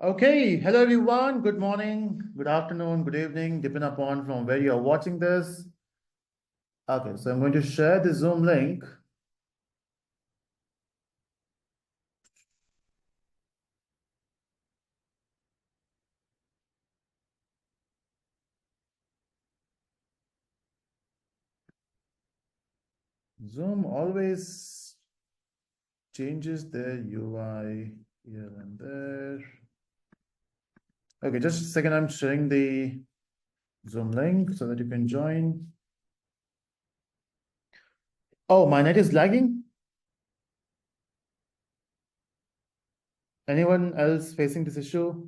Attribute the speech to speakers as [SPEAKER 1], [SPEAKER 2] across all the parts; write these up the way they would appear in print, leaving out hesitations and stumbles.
[SPEAKER 1] Okay, hello everyone. Good morning, good afternoon, good evening, depending upon from where you are watching this. Okay, so I'm going to share the Zoom link. Zoom always changes their UI here and there. Okay, just a second. I'm sharing the Zoom link so that you can join. Oh, my net is lagging. Anyone else facing this issue?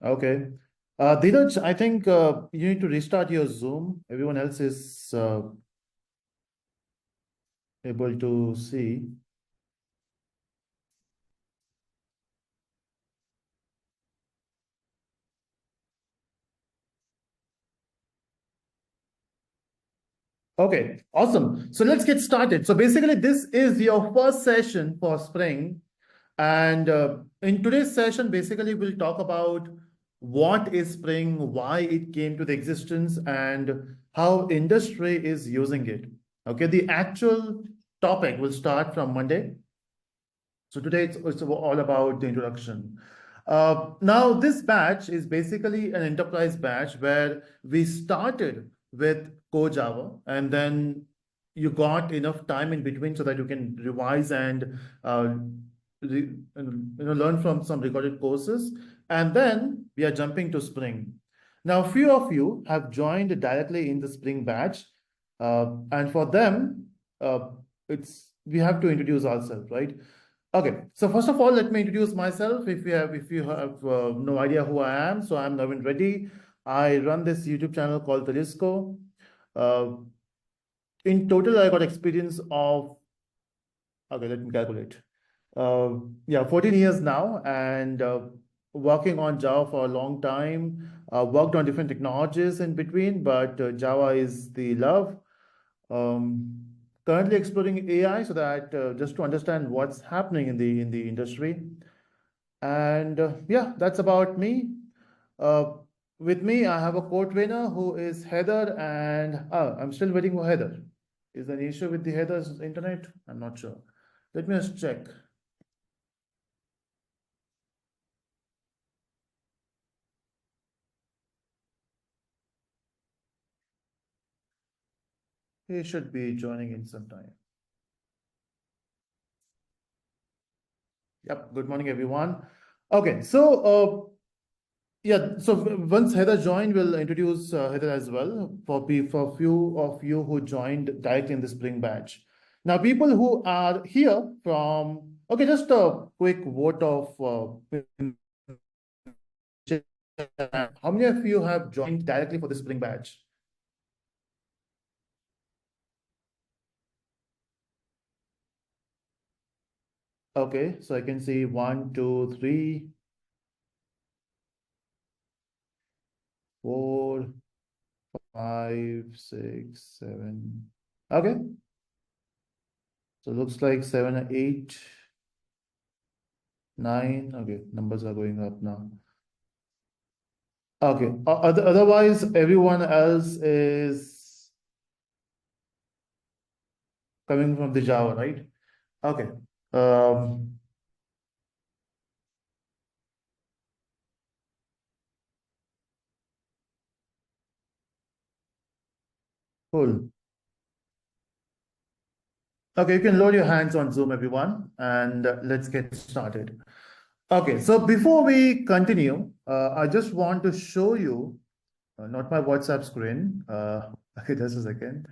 [SPEAKER 1] Okay. Dheeraj, I think you need to restart your Zoom. Everyone else is able to see. Okay, awesome. So let's get started. So basically, this is your first session for spring. And in today's session, basically, we'll talk about what is Spring, why it came to the existence, and how industry is using it. Okay, the actual topic will start from Monday. So today it's all about the introduction. Now, this batch is basically an enterprise batch where we started with core Java, and then you got enough time in between so that you can revise and learn from some recorded courses. And then we are jumping to Spring. Now, few of you have joined directly in the Spring batch, and for them, it's we have to introduce ourselves, right? Okay, so first of all, let me introduce myself. If you have no idea who I am, so I'm Navin Reddy. I run this YouTube channel called Telisco. Uh, in total, I got experience of, okay, let me calculate. Uh, yeah, 14 years now, and working on Java for a long time. Worked on different technologies in between, but Java is the love. Um, Currently exploring AI so that just to understand what's happening in the industry. And yeah, that's about me. Uh, with me, I have a co-trainer who is Heather, and I'm still waiting for Heather. Is there an issue with the Heather's internet? I'm not sure. Let me just check. He should be joining in sometime. Yep. Good morning, everyone. Okay, so yeah, so once Heather joined, we'll introduce Heather as well for few of you who joined directly in the spring batch. Now, people who are here from, okay, just a quick vote of how many of you have joined directly for the spring batch? Okay, so I can see one, two, three, four, five, six, seven. Okay, so looks like seven, eight, nine. Okay, numbers are going up now. Okay. Otherwise, everyone else is coming from the Java, right? Okay. Um, cool. Okay, you can load your hands on Zoom, everyone, and let's get started. Okay, so before we continue, I just want to show you, not my WhatsApp screen. Okay, just a second.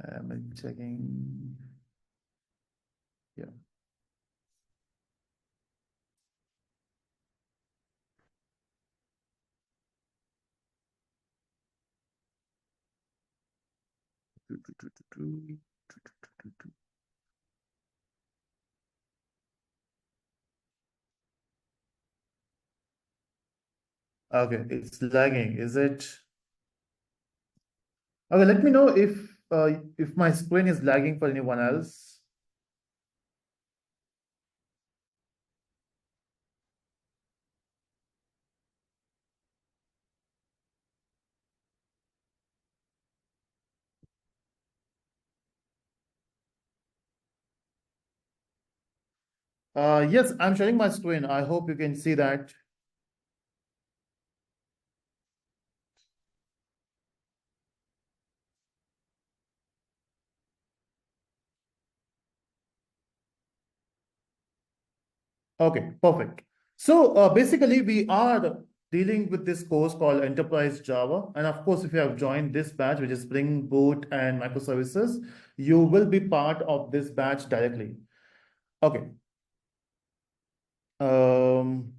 [SPEAKER 1] I'm checking. Yeah. Okay, it's lagging, is it? Okay, let me know if if my screen is lagging for anyone else. Yes, I'm sharing my screen. I hope you can see that. Okay, perfect. So basically, we are dealing with this course called Enterprise Java. And of course, if you have joined this batch, which is Spring Boot and microservices, you will be part of this batch directly. Okay. Um,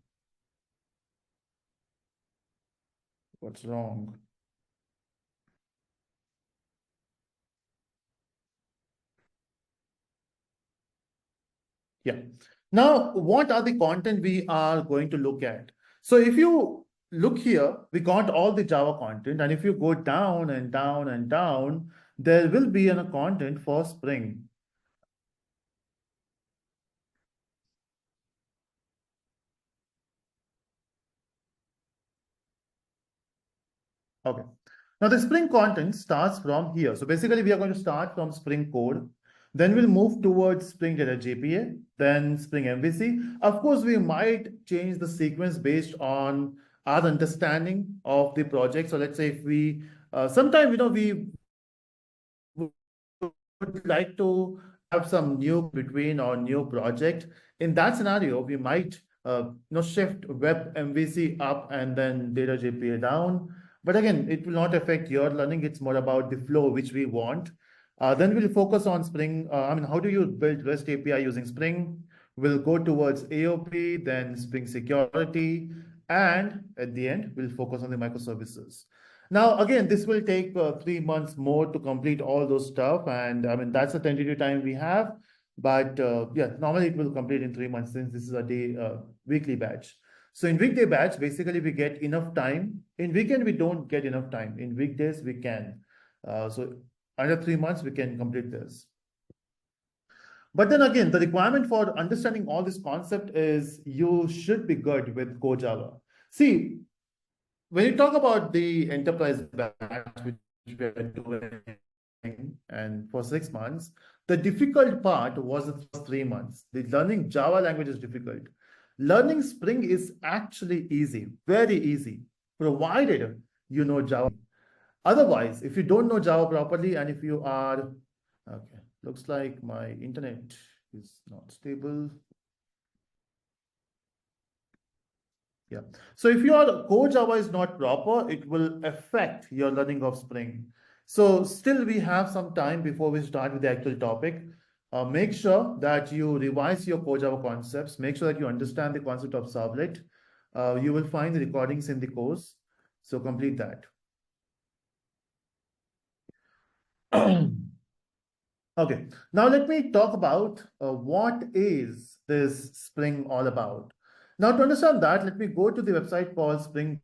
[SPEAKER 1] what's wrong? Yeah. Now, what are the content we are going to look at? So if you look here, we got all the Java content, and if you go down and down and down, there will be a content for Spring. Okay. Now the Spring content starts from here. So basically, we are going to start from Spring code. Then we'll move towards Spring Data JPA, then Spring MVC. Of course, we might change the sequence based on our understanding of the project. So let's say if we, sometime, we would like to have some new between or new project. In that scenario, we might shift web MVC up and then data JPA down. But again, it will not affect your learning. It's more about the flow which we want. Then we'll focus on Spring. How do you build REST API using Spring? We'll go towards AOP, then Spring Security, and at the end, we'll focus on the microservices. Now, again, this will take 3 months more to complete all those stuff. And I mean, that's the tentative time we have. But yeah, normally it will complete in 3 months since this is a weekly batch. So in weekday batch, basically we get enough time. In weekend, we don't get enough time. In weekdays, we can. So under 3 months, we can complete this. But then again, the requirement for understanding all this concept is you should be good with Core Java. See, when you talk about the enterprise batch, which we are doing, and for 6 months, the difficult part was the first 3 months. The learning Java language is difficult. Learning Spring is actually easy, very easy, provided you know Java. Otherwise, if you don't know Java properly, and if you are, okay, looks like my internet is not stable. Yeah. So if your core Java is not proper, it will affect your learning of Spring. So still we have some time before we start with the actual topic. Make sure that you revise your core Java concepts. Make sure that you understand the concept of servlet. You will find the recordings in the course. So complete that. Okay, now let me talk about what is this Spring all about. Now to understand that, let me go to the website called Spring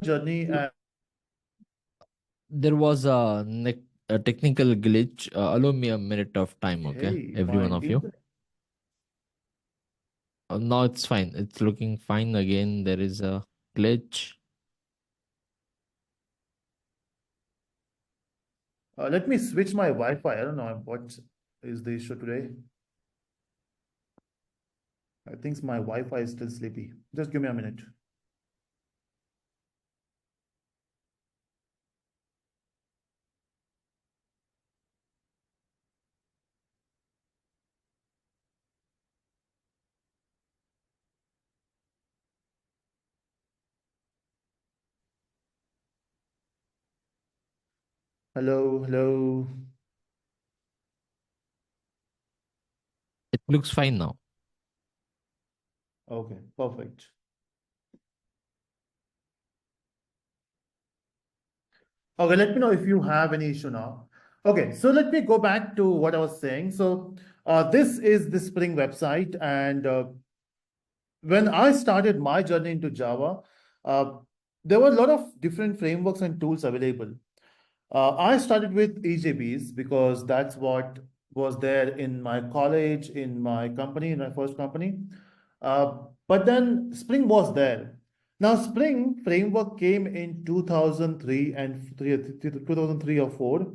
[SPEAKER 1] journey.
[SPEAKER 2] There was a technical glitch. Allow me a minute of time, okay?
[SPEAKER 1] Okay,
[SPEAKER 2] Every one
[SPEAKER 1] fine.
[SPEAKER 2] of you. Now it's fine. It's looking fine again. There is a glitch.
[SPEAKER 1] Let me switch my Wi-Fi. I don't know what is the issue today. I think my Wi-Fi is still sleepy. Just give me a minute. Hello, hello.
[SPEAKER 2] It looks fine now.
[SPEAKER 1] Okay, perfect. Okay, let me know if you have any issue now. Okay, so let me go back to what I was saying. So this is the Spring website, and when I started my journey into Java, uh, there were a lot of different frameworks and tools available. I started with EJBs because that's what was there in my college, in my company, in my first company. Uh, but then Spring was there. Now, Spring framework came in 2003 and 2003 or 4.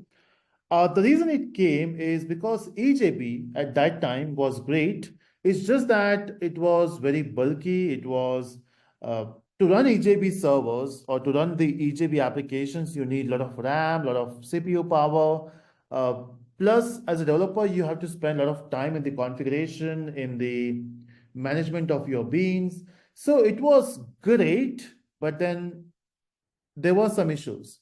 [SPEAKER 1] The reason it came is because EJB at that time was great. It's just that it was very bulky. It was uh, to run EJB servers or to run the EJB applications, you need a lot of RAM, a lot of CPU power. Uh, Plus, as a developer, you have to spend a lot of time in the configuration, in the management of your beans. So it was great, but then there were some issues.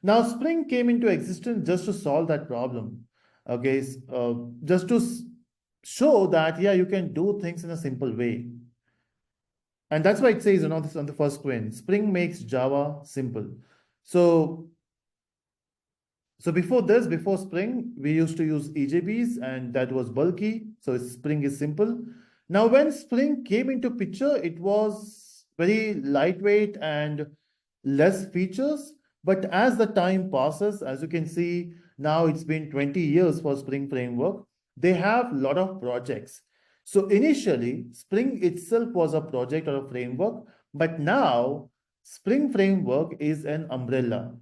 [SPEAKER 1] Now, Spring came into existence just to solve that problem. Okay, just to show that, yeah, you can do things in a simple way. And that's why it says, this on the first screen, Spring makes Java simple. So so before this, before Spring, we used to use EJBs and that was bulky. So Spring is simple. Now, when Spring came into picture, it was very lightweight and less features. But as the time passes, as you can see, now it's been 20 years for Spring Framework. They have a lot of projects. So initially, Spring itself was a project or a framework, but now Spring Framework is an umbrella.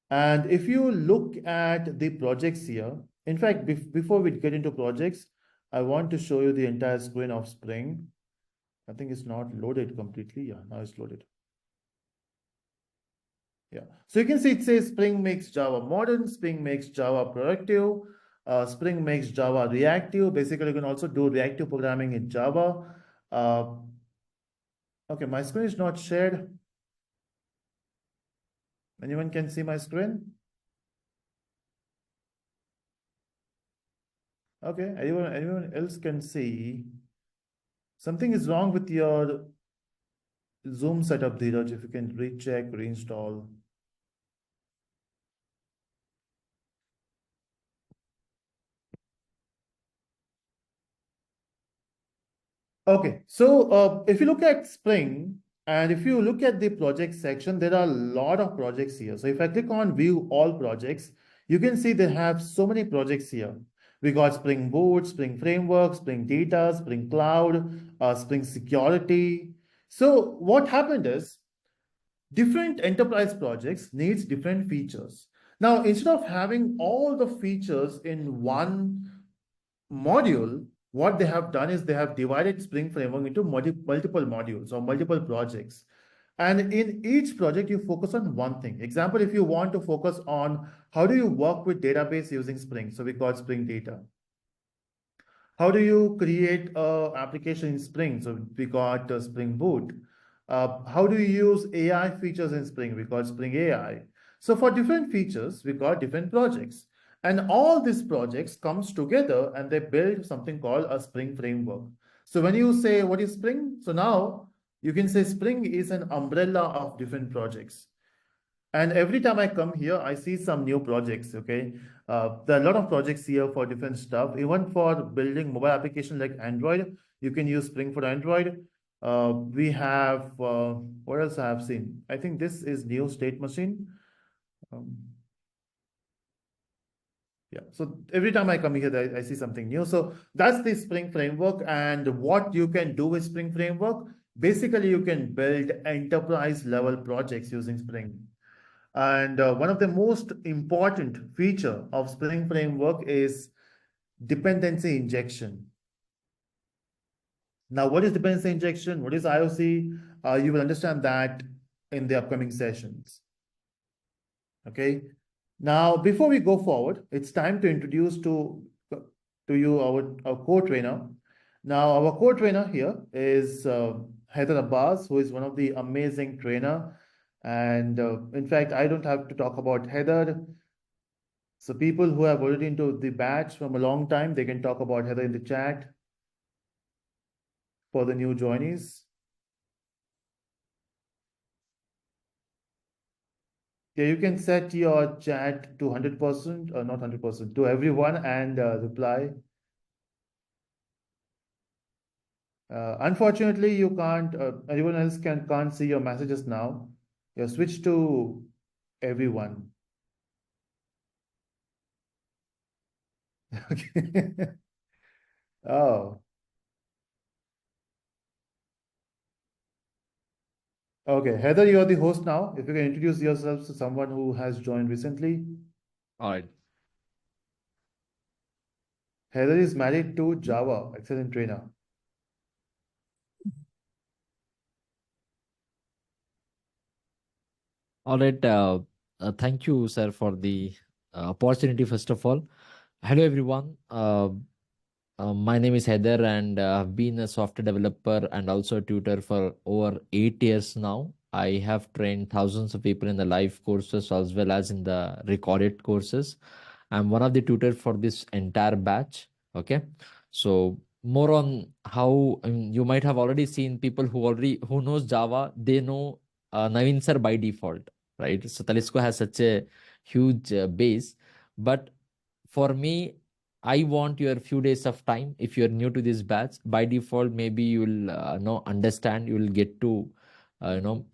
[SPEAKER 1] And if you look at the projects here, in fact, before we get into projects, I want to show you the entire screen of Spring. I think it's not loaded completely. Yeah, now it's loaded. Yeah. So you can see it says Spring makes Java modern, Spring makes Java productive, Spring makes Java reactive. Basically, you can also do reactive programming in Java. Uh, okay, my screen is not shared. Anyone can see my screen? Okay, anyone else can see. Something is wrong with your Zoom setup, Dheeraj, if you can recheck, reinstall. Okay, so if you look at Spring and if you look at the project section, there are a lot of projects here. So if I click on view all projects, you can see they have so many projects here. We got Spring Boot, Spring Framework, Spring Data, Spring Cloud, Spring Security. So what happened is different enterprise projects needs different features. Now, instead of having all the features in one module, what they have done is they have divided Spring Framework into multiple modules or multiple projects. And in each project, you focus on one thing. Example, if you want to focus on how do you work with database using Spring, so we call Spring Data. How do you create a application in Spring? So we got Spring Boot. How do you use AI features in Spring? We got Spring AI. So for different features, we got different projects. And all these projects comes together and they build something called a Spring framework. So when you say what is Spring? So now you can say Spring is an umbrella of different projects. And every time I come here, I see some new projects. Okay, there are a lot of projects here for different stuff. Even for building mobile application like Android, you can use Spring for Android. We have what else I have seen? I think this is new state machine. Um, yeah. So every time I come here, I see something new. So that's the Spring framework. And what you can do with Spring framework, basically you can build enterprise level projects using Spring. And one of the most important feature of Spring Framework is dependency injection. Now, what is dependency injection? What is IOC? You will understand that in the upcoming sessions. Okay. Now, before we go forward, it's time to introduce to you our co-trainer. Now, our co-trainer here is Heather Abbas, who is one of the amazing trainer. And in fact, I don't have to talk about Heather. So people who have already into the batch from a long time, they can talk about Heather in the chat. for the new joinees. Yeah, you can set your chat to 100%, or not 100%, to everyone and reply. Unfortunately, you can't, anyone else can't see your messages now. You switch to everyone. Okay. Oh, okay. Heather, you're the host now. If you can introduce yourself to someone who has joined recently.
[SPEAKER 2] All right.
[SPEAKER 1] Heather is married to Java, excellent trainer.
[SPEAKER 2] All right. Thank you, sir, for the opportunity, first of all. Hello, everyone. My name is Heather, and I've been a software developer and also a tutor for over 8 years now. I have trained thousands of people in the live courses as well as in the recorded courses. I'm one of the tutors for this entire batch. Okay, so more on how you might have already seen people who knows Java. They know Naveen sir by default, right? So Talisco has such a huge base, but for me, I want your few days of time. If you're new to this batch, by default, maybe you'll know understand. You'll get to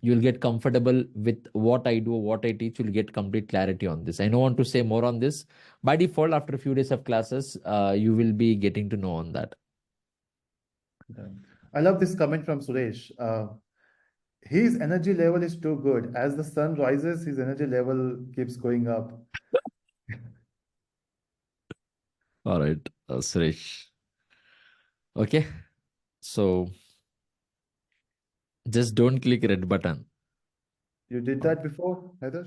[SPEAKER 2] you'll get comfortable with what I do, what I teach. You'll get complete clarity on this. I don't want to say more on this. By default, after a few days of classes, you will be getting to know on that.
[SPEAKER 1] Yeah. I love this comment from Suresh. His energy level is too good. As the sun rises, his energy level keeps going up.
[SPEAKER 2] All right, Suresh. Okay, so just don't click red button.
[SPEAKER 1] You did that before, Heather?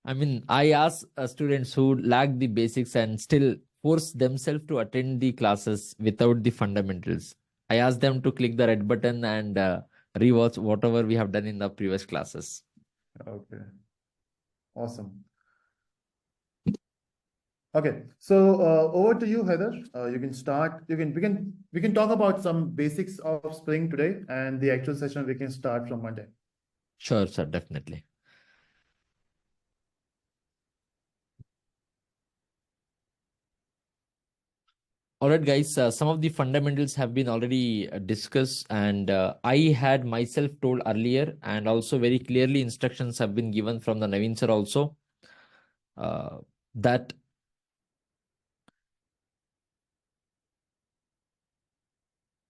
[SPEAKER 2] I mean, I ask students who lack the basics and still force themselves to attend the classes without the fundamentals. I ask them to click the red button and rewatch whatever we have done in the previous classes.
[SPEAKER 1] Okay, awesome. Okay, so over to you, Heather. You can start. We can talk about some basics of Spring today, and the actual session we can start from Monday.
[SPEAKER 2] Sure, sir, definitely. All right, guys, some of the fundamentals have been already discussed, and I had myself told earlier, and also very clearly instructions have been given from the Naveen sir also, uh, that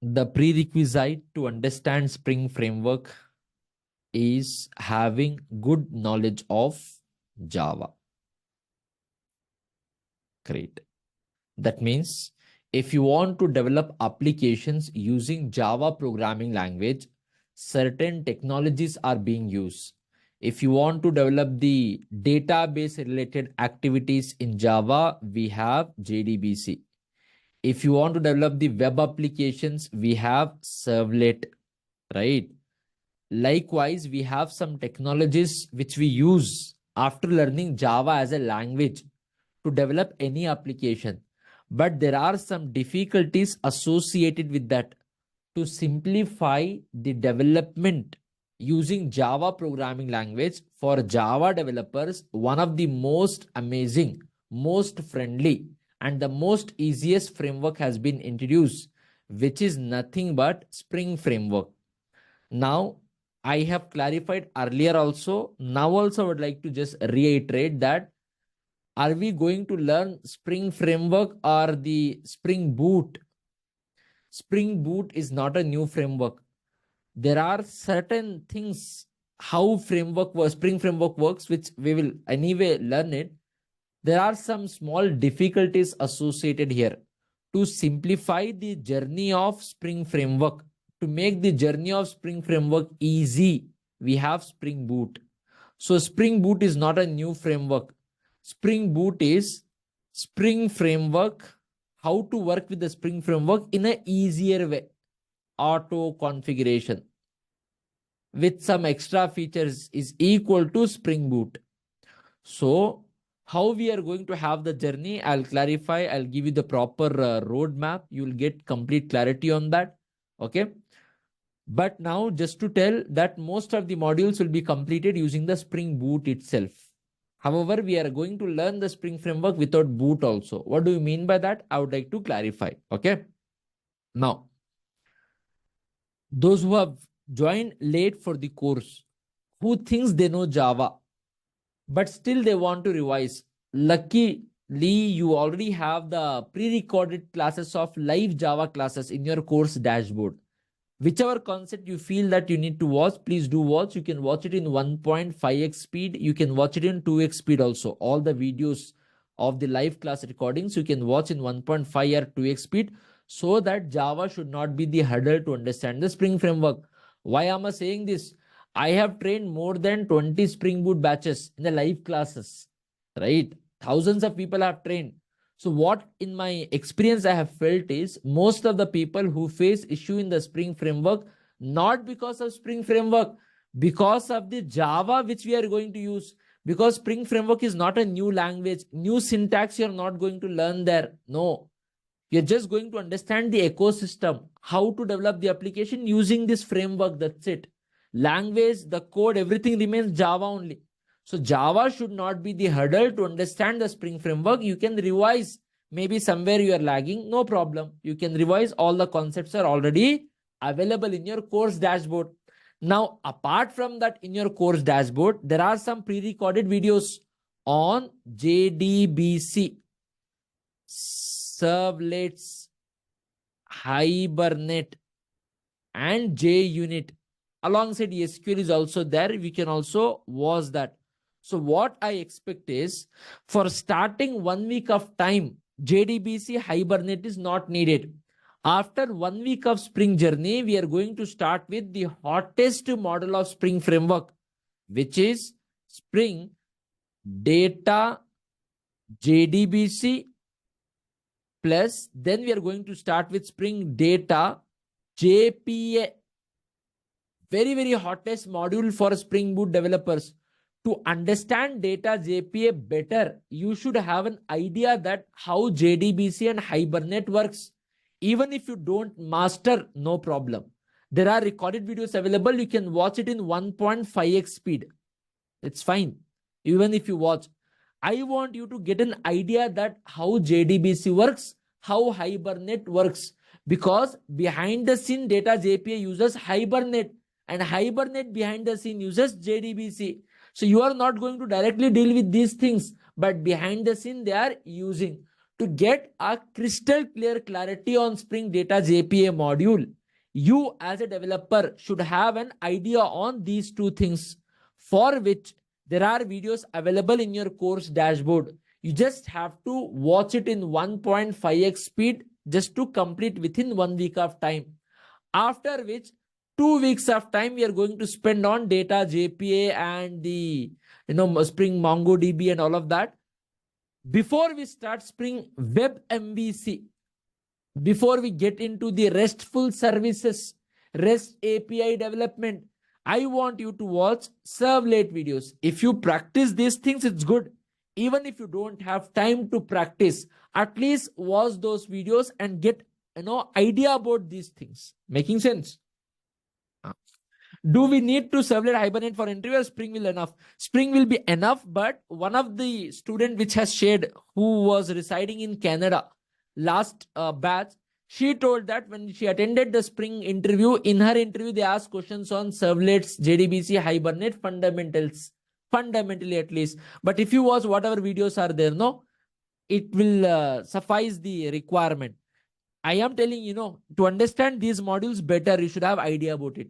[SPEAKER 2] the prerequisite to understand Spring Framework is having good knowledge of Java. Great. That means if you want to develop applications using Java programming language, certain technologies are being used. If you want to develop the database related activities in Java, we have JDBC. If you want to develop the web applications, we have Servlet, right? Likewise, we have some technologies which we use after learning Java as a language to develop any application. But there are some difficulties associated with that. To simplify the development using Java programming language for Java developers, one of the most amazing, most friendly, and the most easiest framework has been introduced, which is nothing but Spring Framework. Now, I have clarified earlier also. Now also I would like to just reiterate that are we going to learn Spring Framework or the Spring Boot? Spring Boot is not a new framework. There are certain things how framework works, Spring Framework works, which we will anyway learn it. There are some small difficulties associated here. To simplify the journey of Spring Framework, to make the journey of Spring Framework easy, we have Spring Boot. So Spring Boot is not a new framework. Spring Boot is Spring Framework, how to work with the Spring Framework in an easier way. Auto configuration with some extra features is equal to Spring Boot. So How we are going to have the journey, I'll clarify. I'll give you the proper roadmap. You'll get complete clarity on that. Okay. But now just to tell that most of the modules will be completed using the Spring Boot itself. However, we are going to learn the Spring framework without boot also. What do you mean by that? I would like to clarify. Okay. Now, those who have joined late for the course, who thinks they know Java, but still they want to revise. Luckily, you already have the pre-recorded classes of live Java classes in your course dashboard. Whichever concept you feel that you need to watch, please do watch. You can watch it in 1.5x speed. You can watch it in 2x speed also. All the videos of the live class recordings, you can watch in 1.5 or 2x speed, so that Java should not be the hurdle to understand the Spring framework. Why am I saying this? I have trained more than 20 Spring Boot batches in the live classes, right? Thousands of people have trained. So what in my experience I have felt is most of the people who face issue in the Spring framework, not because of Spring framework, because of the Java which we are going to use. Because Spring framework is not a new language, new syntax you're not going to learn there. No, you're just going to understand the ecosystem, how to develop the application using this framework. That's it. Language, the code, everything remains Java only. So Java should not be the hurdle to understand the Spring framework. You can revise. Maybe somewhere you are lagging, no problem. You can revise. All the concepts are already available in your course dashboard. Now, apart from that, in your course dashboard, there are some pre-recorded videos on JDBC, servlets, Hibernate, and JUnit. Alongside SQL is also there. We can also watch that. So what I expect is, for starting 1 week of time, JDBC Hibernate is not needed. After 1 week of Spring journey, we are going to start with the hottest model of Spring framework, which is Spring Data JDBC. Plus, then we are going to start with Spring Data JPA. Very, very hottest module for Spring Boot developers. To understand data JPA better, you should have an idea that how JDBC and Hibernate works. Even if you don't master, no problem. There are recorded videos available. You can watch it in 1.5x speed. It's fine. Even if you watch, I want you to get an idea that how JDBC works, how Hibernate works, because behind the scene data JPA uses Hibernate, and Hibernate behind the scene uses JDBC. So you are not going to directly deal with these things, but behind the scene they are using. To get a crystal clear clarity on Spring Data JPA module, you as a developer should have an idea on these two things, for which there are videos available in your course dashboard. You just have to watch it in 1.5x speed just to complete within 1 week of time. After which, 2 weeks of time we are going to spend on data JPA and the Spring MongoDB and all of that. Before we start Spring Web MVC, before we get into the RESTful services, REST API development, I want you to watch servlet videos. If you practice these things, it's good. Even if you don't have time to practice, at least watch those videos and get idea about these things. Making sense? Do we need to servlet Hibernate for interview, or Spring will enough? Spring will be enough, but one of the student which has shared, who was residing in Canada last batch, she told that when she attended the Spring interview, in her interview they asked questions on servlets, JDBC, Hibernate fundamentals, fundamentally at least. But if you watch whatever videos are there, no, it will suffice the requirement. I am telling to understand these modules better, you should have idea about it.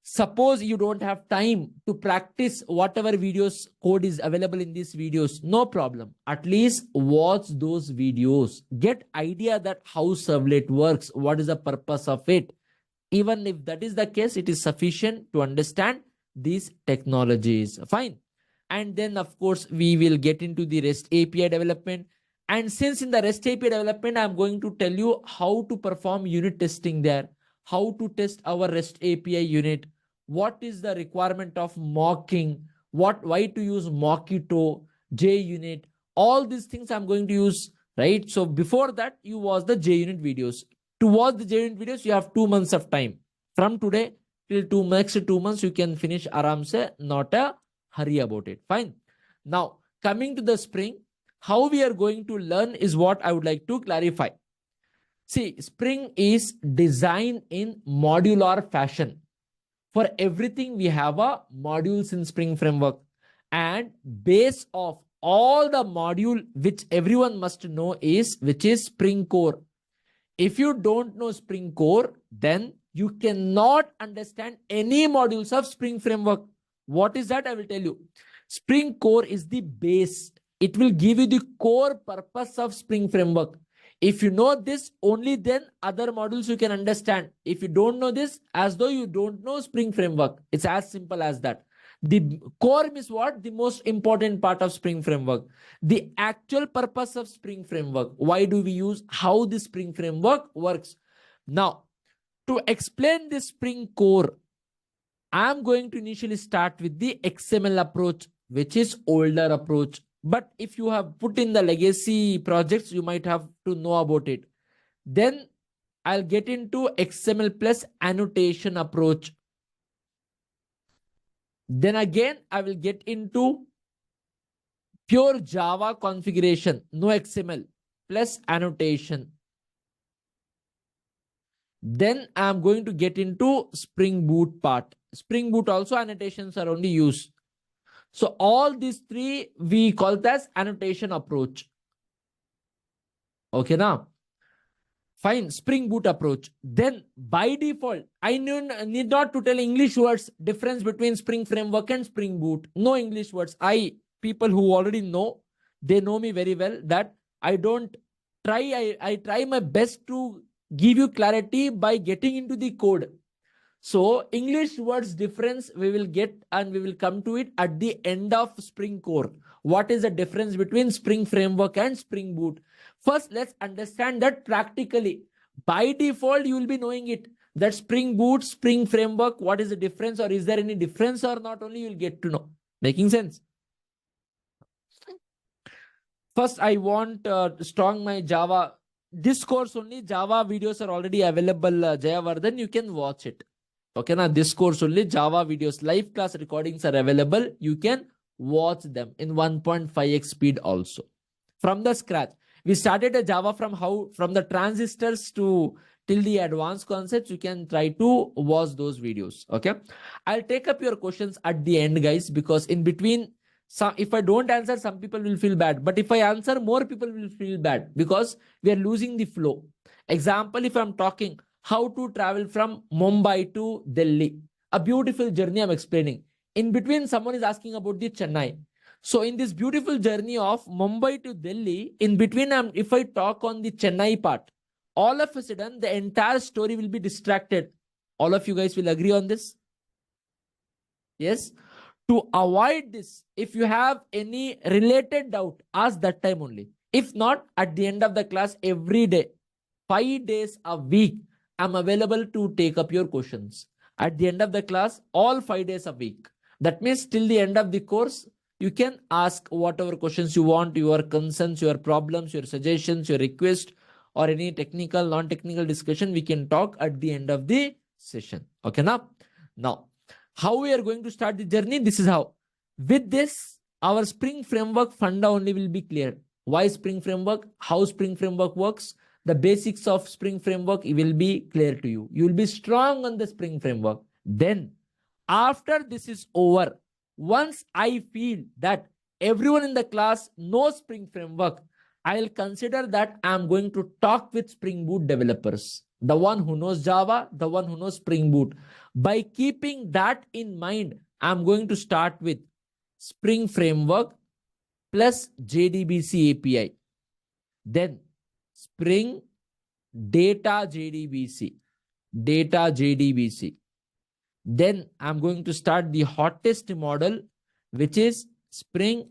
[SPEAKER 2] Suppose you don't have time to practice whatever videos code is available in these videos, no problem. At least watch those videos. Get idea that how servlet works, what is the purpose of it. Even if that is the case, it is sufficient to understand these technologies. Fine. And then, of course, we will get into the REST API development. And since in the REST API development, I'm going to tell you how to perform unit testing there, how to test our REST API unit, what is the requirement of mocking, why to use Mockito, JUnit, All these things I'm going to use, right? So before that, you watch the JUnit videos. To watch the JUnit videos, you have 2 months of time. From today till next 2 months, you can finish aram se, not a hurry about it. Fine. Now, coming to the Spring, how we are going to learn is what I would like to clarify. See, Spring is designed in modular fashion. For everything, we have a modules in Spring Framework. And base of all the module which everyone must know is, which is Spring Core. If you don't know Spring Core, then you cannot understand any modules of Spring Framework. What is that? I will tell you. Spring Core is the base. It will give you the core purpose of Spring Framework. If you know this, only then other modules you can understand. If you don't know this, as though you don't know Spring Framework. It's as simple as that. The core is what? The most important part of Spring Framework. The actual purpose of Spring Framework. Why do we use? How the Spring Framework works. Now, to explain this Spring Core, I'm going to initially start with the XML approach, which is older approach. But if you have put in the legacy projects, you might have to know about it. Then I'll get into XML plus annotation approach. Then again, I will get into pure Java configuration, no XML plus annotation. Then I'm going to get into Spring Boot part. Spring Boot also annotations are only used. So all these three we call it as annotation approach. Okay, now fine, Spring Boot approach. Then by default, I need not to tell English words difference between Spring Framework and Spring Boot. No English words. People who already know, they know me very well that I don't try. I try my best to give you clarity by getting into the code. So English words difference we will get and we will come to it at the end of Spring Core. What is the difference between Spring Framework and Spring Boot? First, let's understand that practically. By default, you will be knowing it. That Spring Boot, Spring Framework, what is the difference, or is there any difference or not, only you will get to know. Making sense? First, I want strong my Java. This course only, Java videos are already available, Jayavardhan, you can watch it. Okay, now this course only Java videos, live class recordings are available. You can watch them in 1.5x speed also. From the scratch. We started a Java from the transistors to till the advanced concepts. You can try to watch those videos. Okay. I'll take up your questions at the end, guys, because in between, if I don't answer, some people will feel bad. But if I answer, more people will feel bad because we are losing the flow. Example, if I'm talking how to travel from Mumbai to Delhi, a beautiful journey I'm explaining. In between, someone is asking about the Chennai. So in this beautiful journey of Mumbai to Delhi, in between, if I talk on the Chennai part, all of a sudden, the entire story will be distracted. All of you guys will agree on this? Yes. To avoid this, if you have any related doubt, ask that time only. If not, at the end of the class, every day, 5 days a week, I'm available to take up your questions. At the end of the class, all 5 days a week. That means till the end of the course, you can ask whatever questions you want, your concerns, your problems, your suggestions, your request, or any technical, non-technical discussion. We can talk at the end of the session. Okay, now, how we are going to start the journey? This is how. With this, our Spring Framework funda only will be clear. Why Spring Framework? How Spring Framework works? The basics of Spring Framework will be clear to you. You will be strong on the Spring Framework. Then, after this is over, once I feel that everyone in the class knows Spring Framework, I'll consider that I'm going to talk with Spring Boot developers. The one who knows Java, the one who knows Spring Boot. By keeping that in mind, I'm going to start with Spring Framework plus JDBC API. Then Spring Data JDBC. Then I'm going to start the hottest model, which is Spring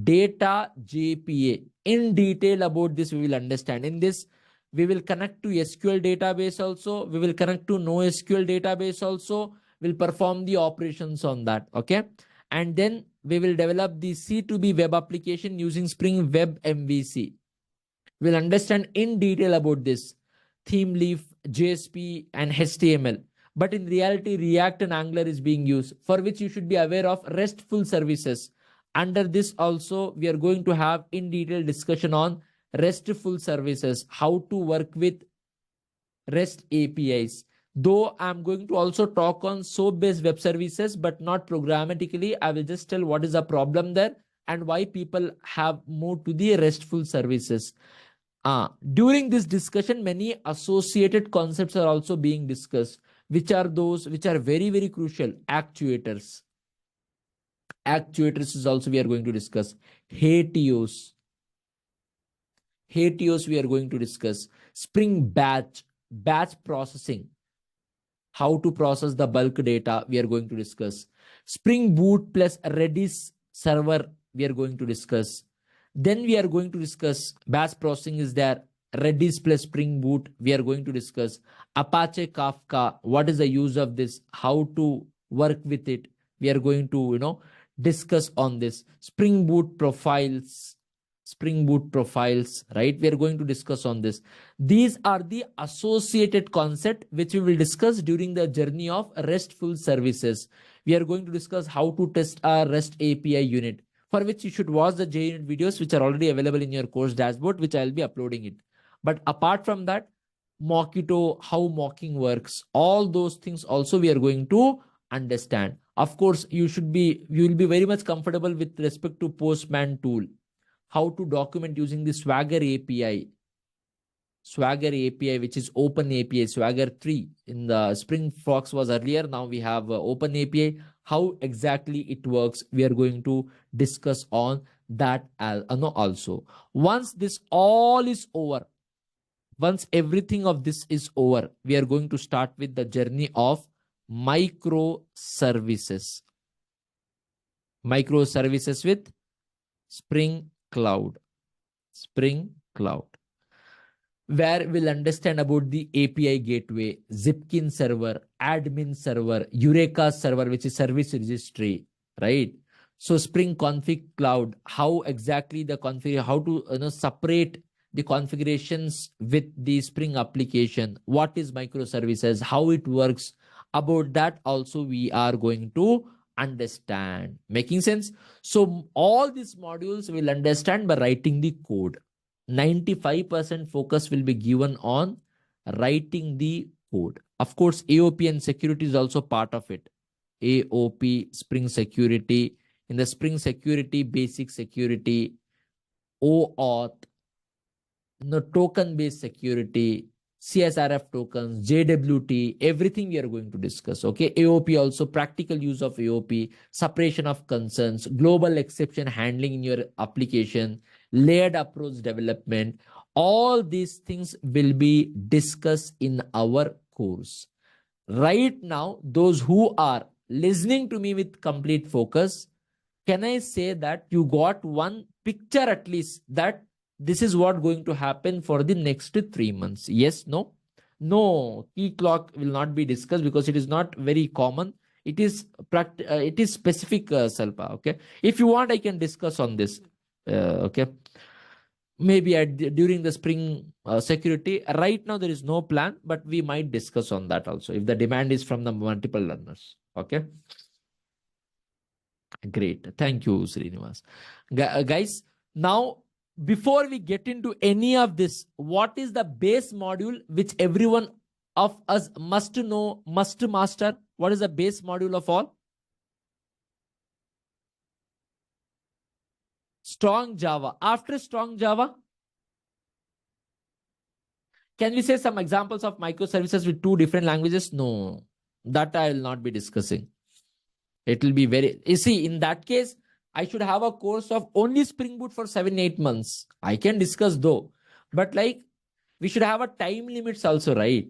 [SPEAKER 2] Data JPA. In detail about this, we will understand. In this, we will connect to SQL database also. We will connect to NoSQL database also. We'll perform the operations on that. Okay. And then we will develop the C2B web application using Spring Web MVC. We'll understand in detail about this theme leaf, JSP, and HTML. But in reality, React and Angular is being used, for which you should be aware of RESTful services. Under this also, we are going to have in detail discussion on RESTful services, how to work with REST APIs. Though I'm going to also talk on SOAP-based web services, but not programmatically. I will just tell what is the problem there and why people have moved to the RESTful services. During this discussion, many associated concepts are also being discussed, which are those which are very, very crucial. Actuators. Actuators is also we are going to discuss. HATIOs. HATIOs we are going to discuss. Spring Batch. Batch processing. How to process the bulk data we are going to discuss. Spring Boot plus Redis server we are going to discuss. Then we are going to discuss batch processing is there. Redis plus Spring Boot we are going to discuss. Apache Kafka, what is the use of this, how to work with it, we are going to discuss on this. Spring Boot profiles, right, we are going to discuss on this. These are the associated concept which we will discuss during the journey of RESTful services. We are going to discuss how to test our REST API unit, for which you should watch the JUnit videos which are already available in your course dashboard, which I'll be uploading it. But apart from that, Mockito, how mocking works, all those things also we are going to understand. Of course, you will be very much comfortable with respect to Postman tool, how to document using the Swagger API. Swagger API, which is open API, Swagger 3 in the Spring Fox was earlier. Now we have open API. How exactly it works, we are going to discuss on that also. Once this all is over, once everything of this is over, we are going to start with the journey of microservices. Microservices with Spring Cloud. Spring Cloud, where we'll understand about the API gateway, Zipkin server, admin server, Eureka server, which is service registry, right? So Spring Config Cloud, how exactly the config, how to separate the configurations with the Spring application, what is microservices, how it works. About that also we are going to understand. Making sense? So all these modules will understand by writing the code. 95% focus will be given on writing the code. Of course, AOP and security is also part of it. AOP, Spring Security. In the Spring Security, basic security, OAuth, token-based security, CSRF tokens, JWT, everything we are going to discuss. Okay, AOP also, practical use of AOP, separation of concerns, global exception handling in your application, layered approach development. All these things will be discussed in our course. Right now, those who are listening to me with complete focus, can I say that you got one picture at least that this is what going to happen for the next 3 months? Yes, no? No, key clock will not be discussed because it is not very common. It is specific, Salpa. Okay. If you want, I can discuss on this. Okay. Maybe during the Spring security. Right now, there is no plan, but we might discuss on that also if the demand is from the multiple learners. Okay. Great. Thank you, Srinivas. Guys, now, before we get into any of this, what is the base module which everyone of us must know, must master? What is the base module of all? Strong Java. After strong Java, can we say some examples of microservices with 2 different languages? No, that I will not be discussing. It will be you see, in that case, I should have a course of only Spring Boot for 7-8 months. I can discuss though, but we should have a time limits also, right?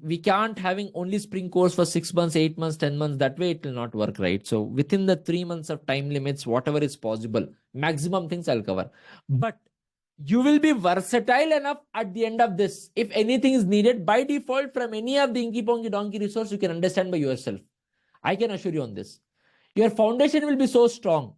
[SPEAKER 2] We can't having only Spring course for 6 months, 8 months, 10 months. That way it will not work, right? So within the 3 months of time limits, whatever is possible, maximum things I'll cover. But you will be versatile enough at the end of this. If anything is needed by default from any of the Inky Ponky Donkey resource, you can understand by yourself. I can assure you on this. Your foundation will be so strong.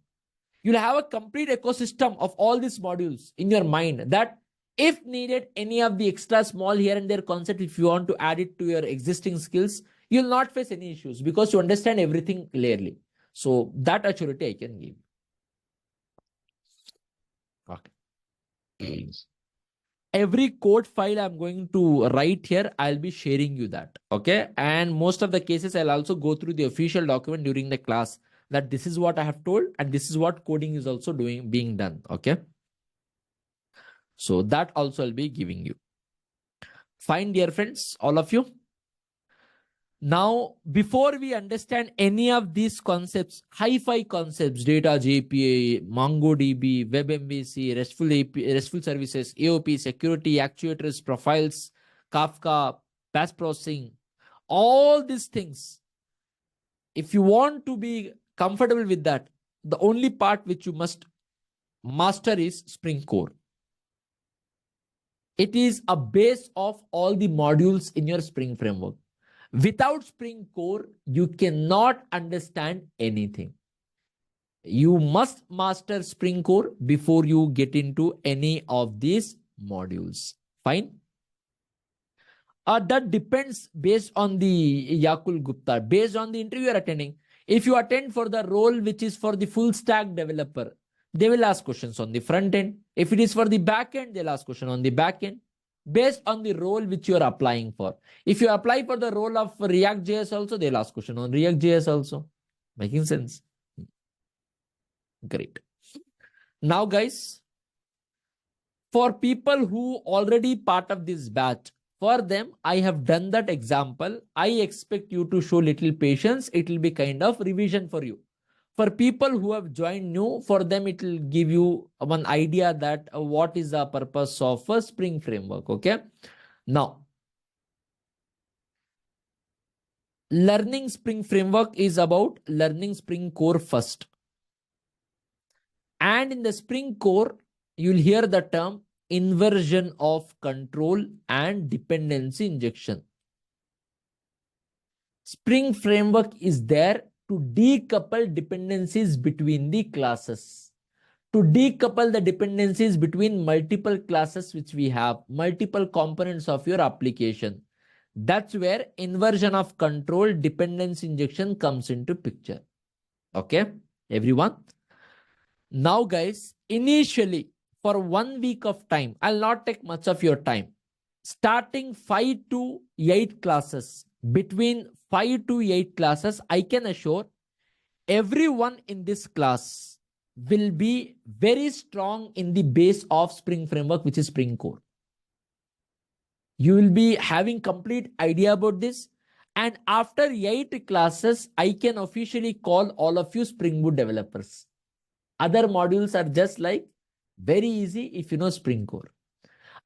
[SPEAKER 2] You'll have a complete ecosystem of all these modules in your mind that if needed, any of the extra small here and there concept, if you want to add it to your existing skills, you'll not face any issues because you understand everything clearly. So that assurity I can give. Okay. Every code file I'm going to write here, I'll be sharing you that. Okay. And most of the cases, I'll also go through the official document during the class that this is what I have told and this is what coding is also being done. Okay. So that also I'll be giving you. Fine, dear friends, all of you. Now, before we understand any of these concepts, hi-fi concepts, data JPA, MongoDB, WebMVC, RESTful services, AOP, security, actuators, profiles, Kafka, batch processing, all these things, if you want to be comfortable with that, the only part which you must master is Spring Core. It is a base of all the modules in your Spring framework. Without Spring Core, you cannot understand anything. You must master Spring Core before you get into any of these modules. Fine. That depends based on the Yakul Gupta, based on the interview you're attending. If you attend for the role which is for the full stack developer, they will ask questions on the front end. If it is for the back end, they'll ask question on the back end based on the role which you are applying for. If you apply for the role of React.js also, they'll ask question on React.js also. Making sense? Great. Now, guys, for people who already part of this batch, for them, I have done that example. I expect you to show little patience. It will be kind of revision for you. For people who have joined new, for them, it will give you one idea that what is the purpose of a Spring framework. Okay. Now, learning Spring framework is about learning Spring Core first. And in the Spring Core, you'll hear the term inversion of control and dependency injection. Spring framework is there to decouple dependencies between the classes. To decouple the dependencies between multiple classes which we have, multiple components of your application. That's where inversion of control dependency injection comes into picture. Okay, everyone. Now, guys, initially for 1 week of time, I'll not take much of your time. Starting 5 to 8 classes, between 5 to 8 classes, I can assure everyone in this class will be very strong in the base of Spring framework, which is Spring Core. You will be having complete idea about this. And after 8 classes, I can officially call all of you Spring Boot developers. Other modules are just like very easy if you know Spring Core.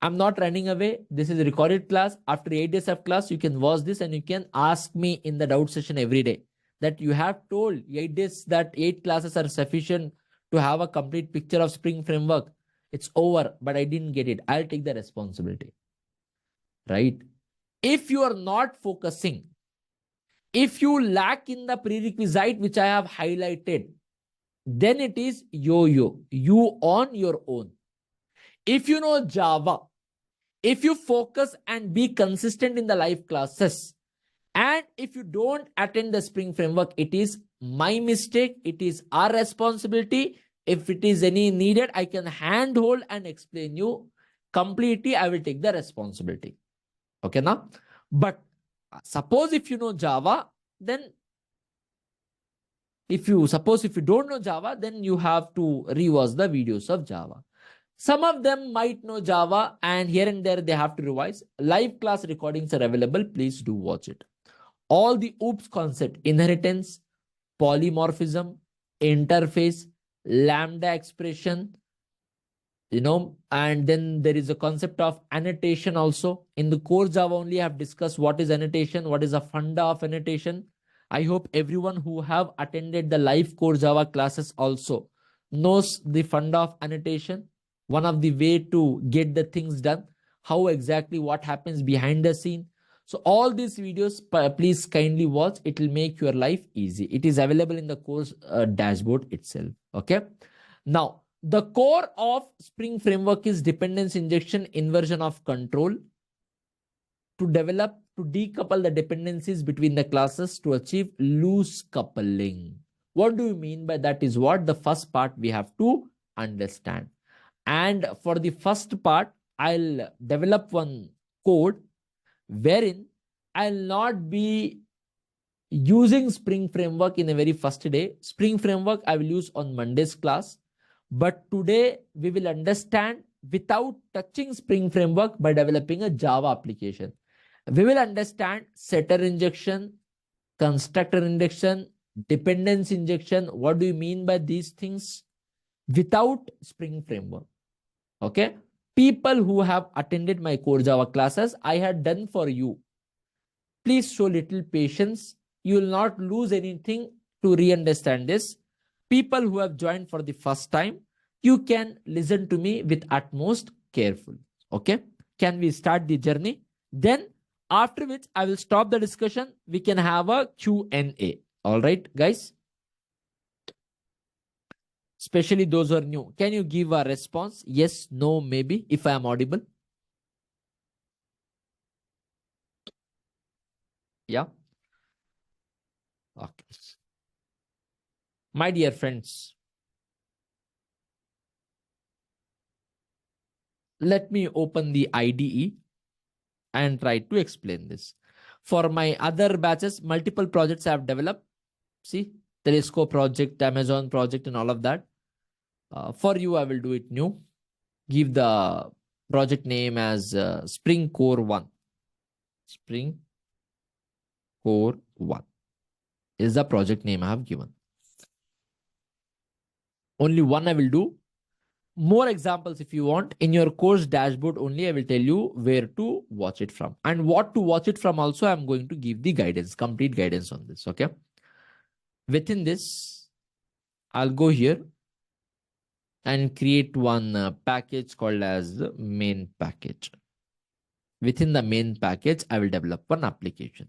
[SPEAKER 2] I'm not running away. This is a recorded class. After 8 days of class, you can watch this and you can ask me in the doubt session every day that you have told 8 days that 8 classes are sufficient to have a complete picture of Spring framework. It's over, but I didn't get it. I'll take the responsibility. Right? If you are not focusing, if you lack in the prerequisite which I have highlighted, then it is yo-yo, you on your own. If you know Java, if you focus and be consistent in the live classes, and if you don't attend the Spring framework, it is my mistake. It is our responsibility. If it is any needed, I can handhold and explain you completely. I will take the responsibility. Okay, now? But suppose if you know Java, then if you don't know Java, then you have to rewatch the videos of Java. Some of them might know Java and here and there they have to revise. Live class recordings are available. Please do watch it. All the OOPS concept, inheritance, polymorphism, interface, lambda expression, and then there is a concept of annotation also. In the core Java only I have discussed what is annotation, what is a funda of annotation. I hope everyone who have attended the live core Java classes also knows the funda of annotation, one of the way to get the things done, how exactly what happens behind the scene. So all these videos, please kindly watch. It will make your life easy. It is available in the course dashboard itself. Okay. Now, the core of Spring Framework is dependency injection, inversion of control, to decouple the dependencies between the classes to achieve loose coupling. What do you mean by that is what the first part we have to understand. And for the first part, I'll develop one code wherein I'll not be using Spring Framework in a very first day. Spring Framework I will use on Monday's class. But today we will understand without touching Spring Framework by developing a Java application. We will understand setter injection, constructor injection, dependence injection. What do you mean by these things without Spring Framework? Okay. People who have attended my core Java classes, I had done for you. Please show little patience. You will not lose anything to re-understand this. People who have joined for the first time, you can listen to me with utmost careful. Okay. Can we start the journey? Then after which I will stop the discussion. We can have a Q&A. All right, guys. Especially those who are new. Can you give a response? Yes, no, maybe, if I am audible. Yeah. Okay. My dear friends, let me open the IDE and try to explain this. For my other batches, multiple projects I have developed. See, Telescope project, Amazon project, and all of that. For you, I will do it new. Give the project name as Spring Core 1. Spring Core 1 is the project name I have given. Only one I will do. More examples if you want. In your course dashboard only, I will tell you where to watch it from. And what to watch it from also, I'm going to give the guidance, complete guidance on this. Okay. Within this, I'll go here and create one package called as the main package. Within the main package, I will develop one application.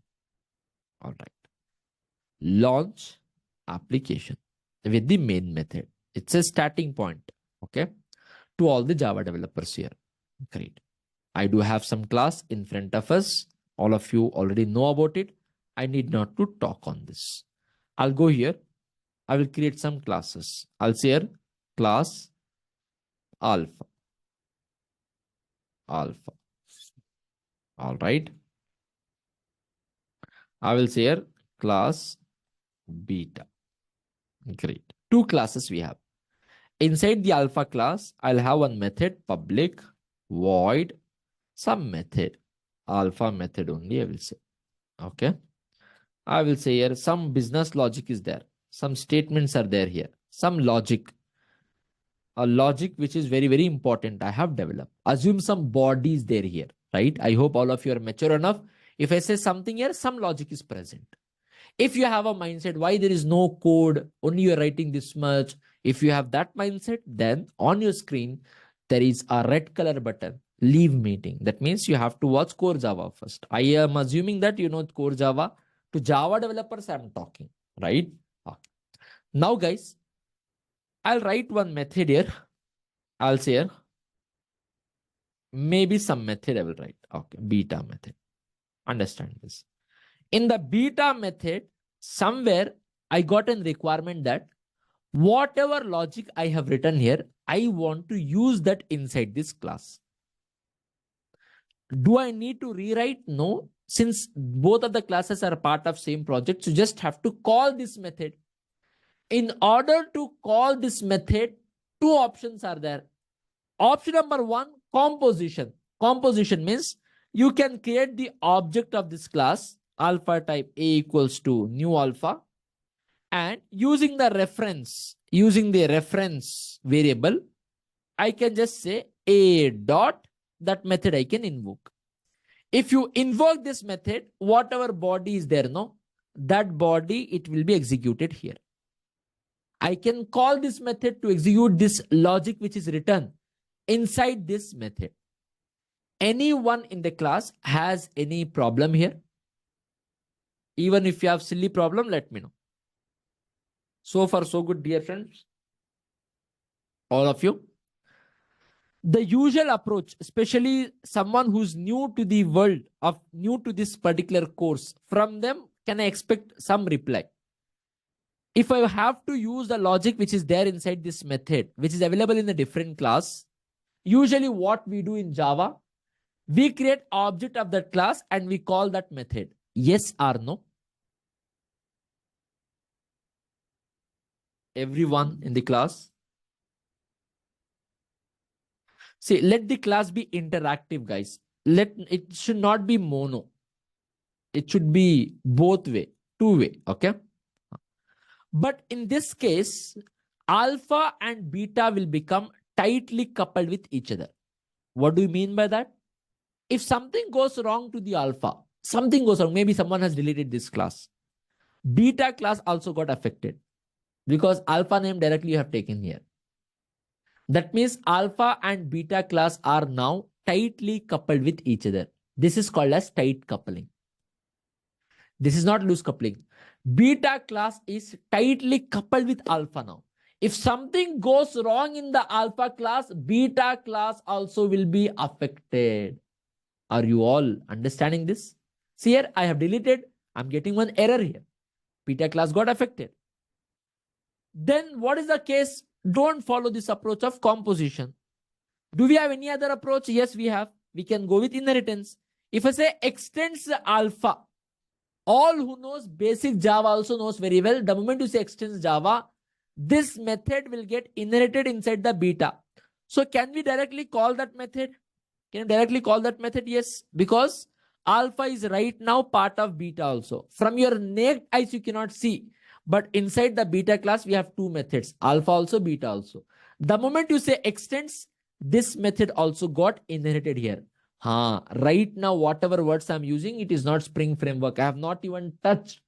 [SPEAKER 2] All right. Launch application with the main method. It's a starting point. Okay. To all the Java developers here. Great. I do have some class in front of us. All of you already know about it. I need not to talk on this. I'll go here. I will create some classes. I'll say here class alpha. Alpha. All right. I will say here class beta. Great. Two classes we have. Inside the alpha class, I'll have one method public void some method. Alpha method only I will say. Okay. I will say here some business logic is there. Some statements are there here. Some logic. A logic which is very, very important. I have developed. Assume some body is there here. Right. I hope all of you are mature enough. If I say something here, some logic is present. If you have a mindset, why there is no code, only you're writing this much. If you have that mindset, then on your screen, there is a red color button, leave meeting. That means you have to watch core Java first. I am assuming that you know core Java. To Java developers, I'm talking, right? Now, guys, I'll write one method here. I'll say here, maybe some method I will write. Okay, beta method. Understand this. In the beta method, somewhere I got a requirement that whatever logic I have written here, I want to use that inside this class. Do I need to rewrite? No. Since both of the classes are part of same project, you just have to call this method. In order to call this method, two options are there. Option number one, composition. Composition means you can create the object of this class, alpha type A equals to new alpha, and using the reference variable, I can just say A dot, that method I can invoke. If you invoke this method, whatever body is there, no, that body, it will be executed here. I can call this method to execute this logic which is written inside this method. Anyone in the class has any problem here? Even if you have silly problem, let me know. So far, so good, dear friends. All of you. The usual approach, especially someone who's new to the world of new to this particular course, from them, can I expect some reply? If I have to use the logic which is there inside this method, which is available in a different class, usually what we do in Java, we create object of that class and we call that method. Yes or no? Everyone in the class. See, let the class be interactive, guys. It should not be mono. It should be both way, two way. Okay. But in this case, alpha and beta will become tightly coupled with each other. What do you mean by that? If something goes wrong to the alpha, something goes wrong, maybe someone has deleted this class. Beta class also got affected because alpha name directly you have taken here. That means alpha and beta class are now tightly coupled with each other. This is called as tight coupling. This is not loose coupling. Beta class is tightly coupled with alpha now. If something goes wrong in the alpha class, beta class also will be affected. Are you all understanding this? See here, I have deleted. I'm getting one error here. Beta class got affected. Then what is the case? Don't follow this approach of composition. Do we have any other approach? Yes, we have. We can go with inheritance. If I say extends alpha, all who knows basic Java also knows very well. The moment you say extends Java, this method will get inherited inside the beta. So can we directly call that method? Can you directly call that method? Yes, because alpha is right now part of beta also. From your naked eyes, you cannot see. But inside the beta class, we have two methods, alpha also, beta also. The moment you say extends, this method also got inherited here. Right now, whatever words I'm using, it is not Spring Framework. I have not even touched.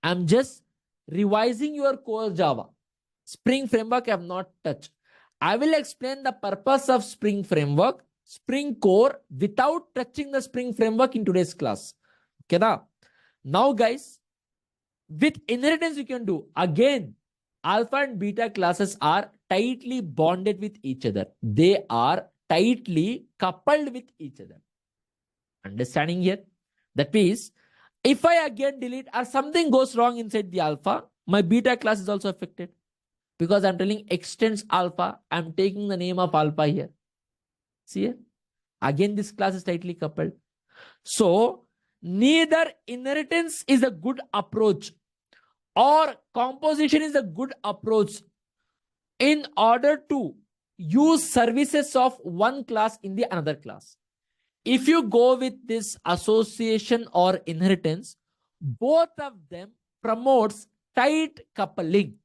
[SPEAKER 2] I'm just revising your core Java. Spring Framework I have not touched. I will explain the purpose of Spring Framework, Spring Core, without touching the Spring Framework in today's class. Okay, now guys, with inheritance you can do. Again, alpha and beta classes are tightly bonded with each other. They are tightly coupled with each other. Understanding here? That means, if I again delete or something goes wrong inside the alpha, my beta class is also affected. Because I'm telling extends alpha, I'm taking the name of alpha here. See here? Again, this class is tightly coupled. So, neither inheritance is a good approach or composition is a good approach in order to use services of one class in the another class. If you go with this association or inheritance, both of them promotes tight coupling.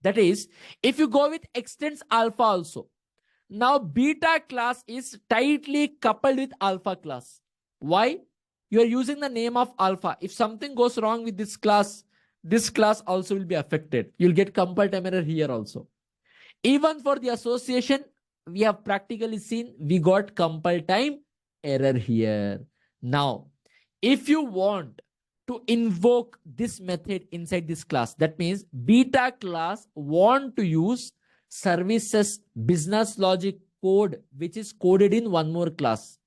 [SPEAKER 2] That is, if you go with extends alpha also, now beta class is tightly coupled with alpha class. Why? You are using the name of alpha. If something goes wrong with this class also will be affected. You'll get compile time error here also. Even for the association, we have practically seen we got compile time error here. Now, if you want to invoke this method inside this class, that means beta class want to use services business logic code, which is coded in one more class.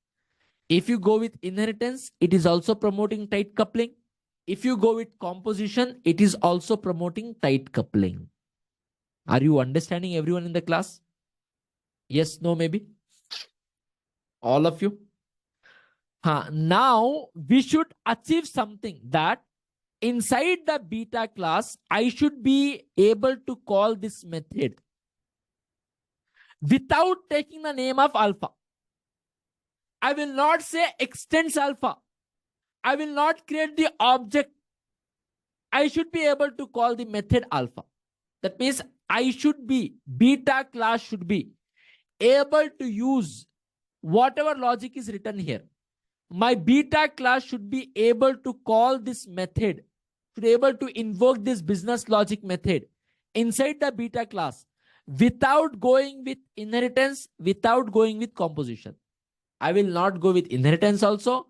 [SPEAKER 2] If you go with inheritance, it is also promoting tight coupling. If you go with composition, it is also promoting tight coupling. Are you understanding everyone in the class? Yes, no, maybe? All of you? Now, we should achieve something that inside the beta class, I should be able to call this method without taking the name of alpha. I will not say extends alpha. I will not create the object. I should be able to call the method alpha. That means beta class should be able to use whatever logic is written here. My beta class should be able to call this method, should be able to invoke this business logic method inside the beta class without going with inheritance, without going with composition. I will not go with inheritance also.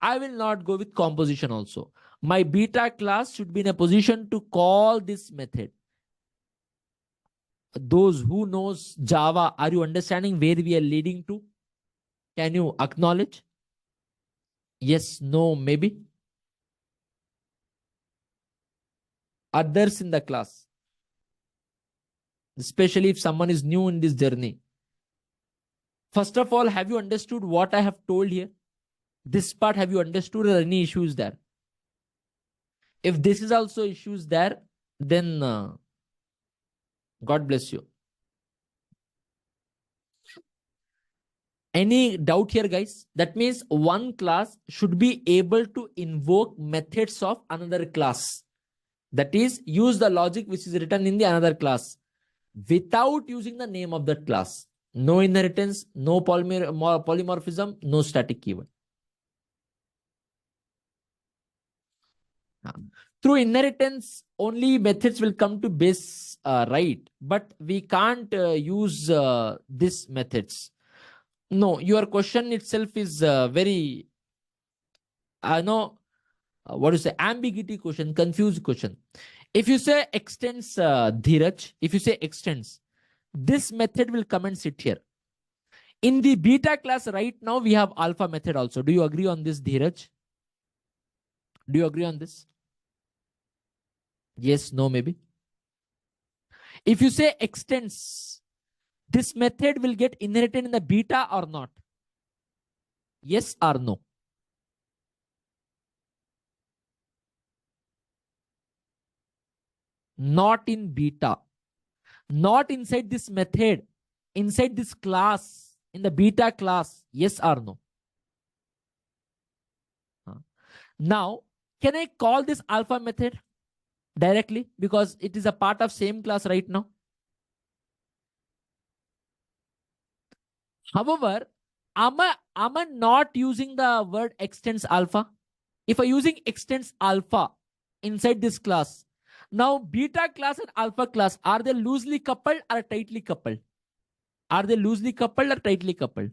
[SPEAKER 2] I will not go with composition also. My beta class should be in a position to call this method. Those who knows Java, are you understanding where we are leading to? Can you acknowledge? Yes, no, maybe. Others in the class, especially if someone is new in this journey. First of all, have you understood what I have told here? This part, have you understood, or any issues there? If this is also issues there, then God bless you. Any doubt here, guys? That means one class should be able to invoke methods of another class. That is, use the logic which is written in the another class without using the name of that class. No inheritance, no polymorphism, no static keyword. Through inheritance, only methods will come to base, right? But we can't use these methods. No, your question itself is very, no, what is the ambiguity question, confused question. If you say extends, Dheeraj, if you say extends, this method will come and sit here. In the beta class right now, we have alpha method also. Do you agree on this, Dheeraj? Do you agree on this? Yes, no, maybe. If you say extends, this method will get inherited in the beta or not? Yes or no? Not in beta. Not inside this method. Inside this class. In the beta class. Yes or no? Now, can I call this alpha method directly? Because it is a part of same class right now. However, am I not using the word extends alpha? If I using extends alpha inside this class, now beta class and alpha class, are they loosely coupled or tightly coupled? Are they loosely coupled or tightly coupled?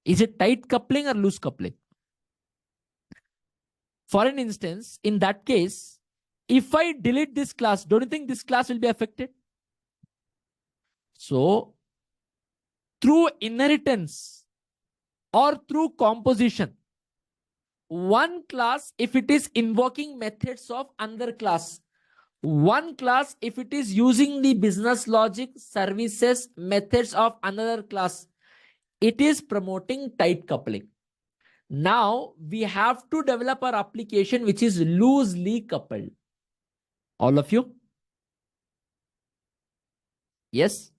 [SPEAKER 2] Is it tight coupling or loose coupling? For an instance, in that case, if I delete this class, don't you think this class will be affected? So, through inheritance or through composition, one class, if it is invoking methods of another class, one class, if it is using the business logic, services, methods of another class, it is promoting tight coupling. Now we have to develop our application which is loosely coupled. All of you? Yes?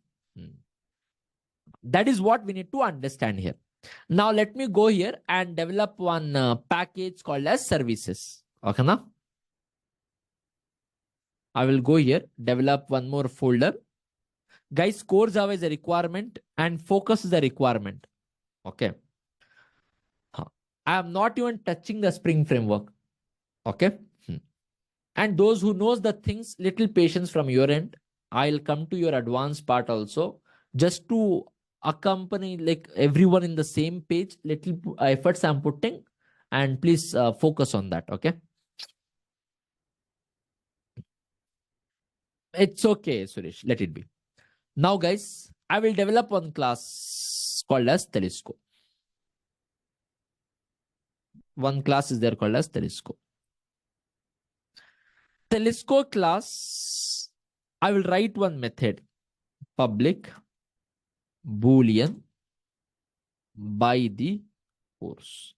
[SPEAKER 2] That is what we need to understand here. Now let me go here and develop one package called as services. Okay, now I will go here, develop one more folder. Guys, core Java is a requirement and focus is a requirement. Okay. I am not even touching the Spring framework. Okay. And those who knows the things, little patience from your end. I'll come to your advanced part also, just to accompany like everyone in the same page. Little efforts I'm putting, and please focus on that. Okay. It's okay, Suresh. Let it be. Now, guys, I will develop one class called as Telescope. One class is there called as Telescope. Telescope class, I will write one method, public boolean by the course.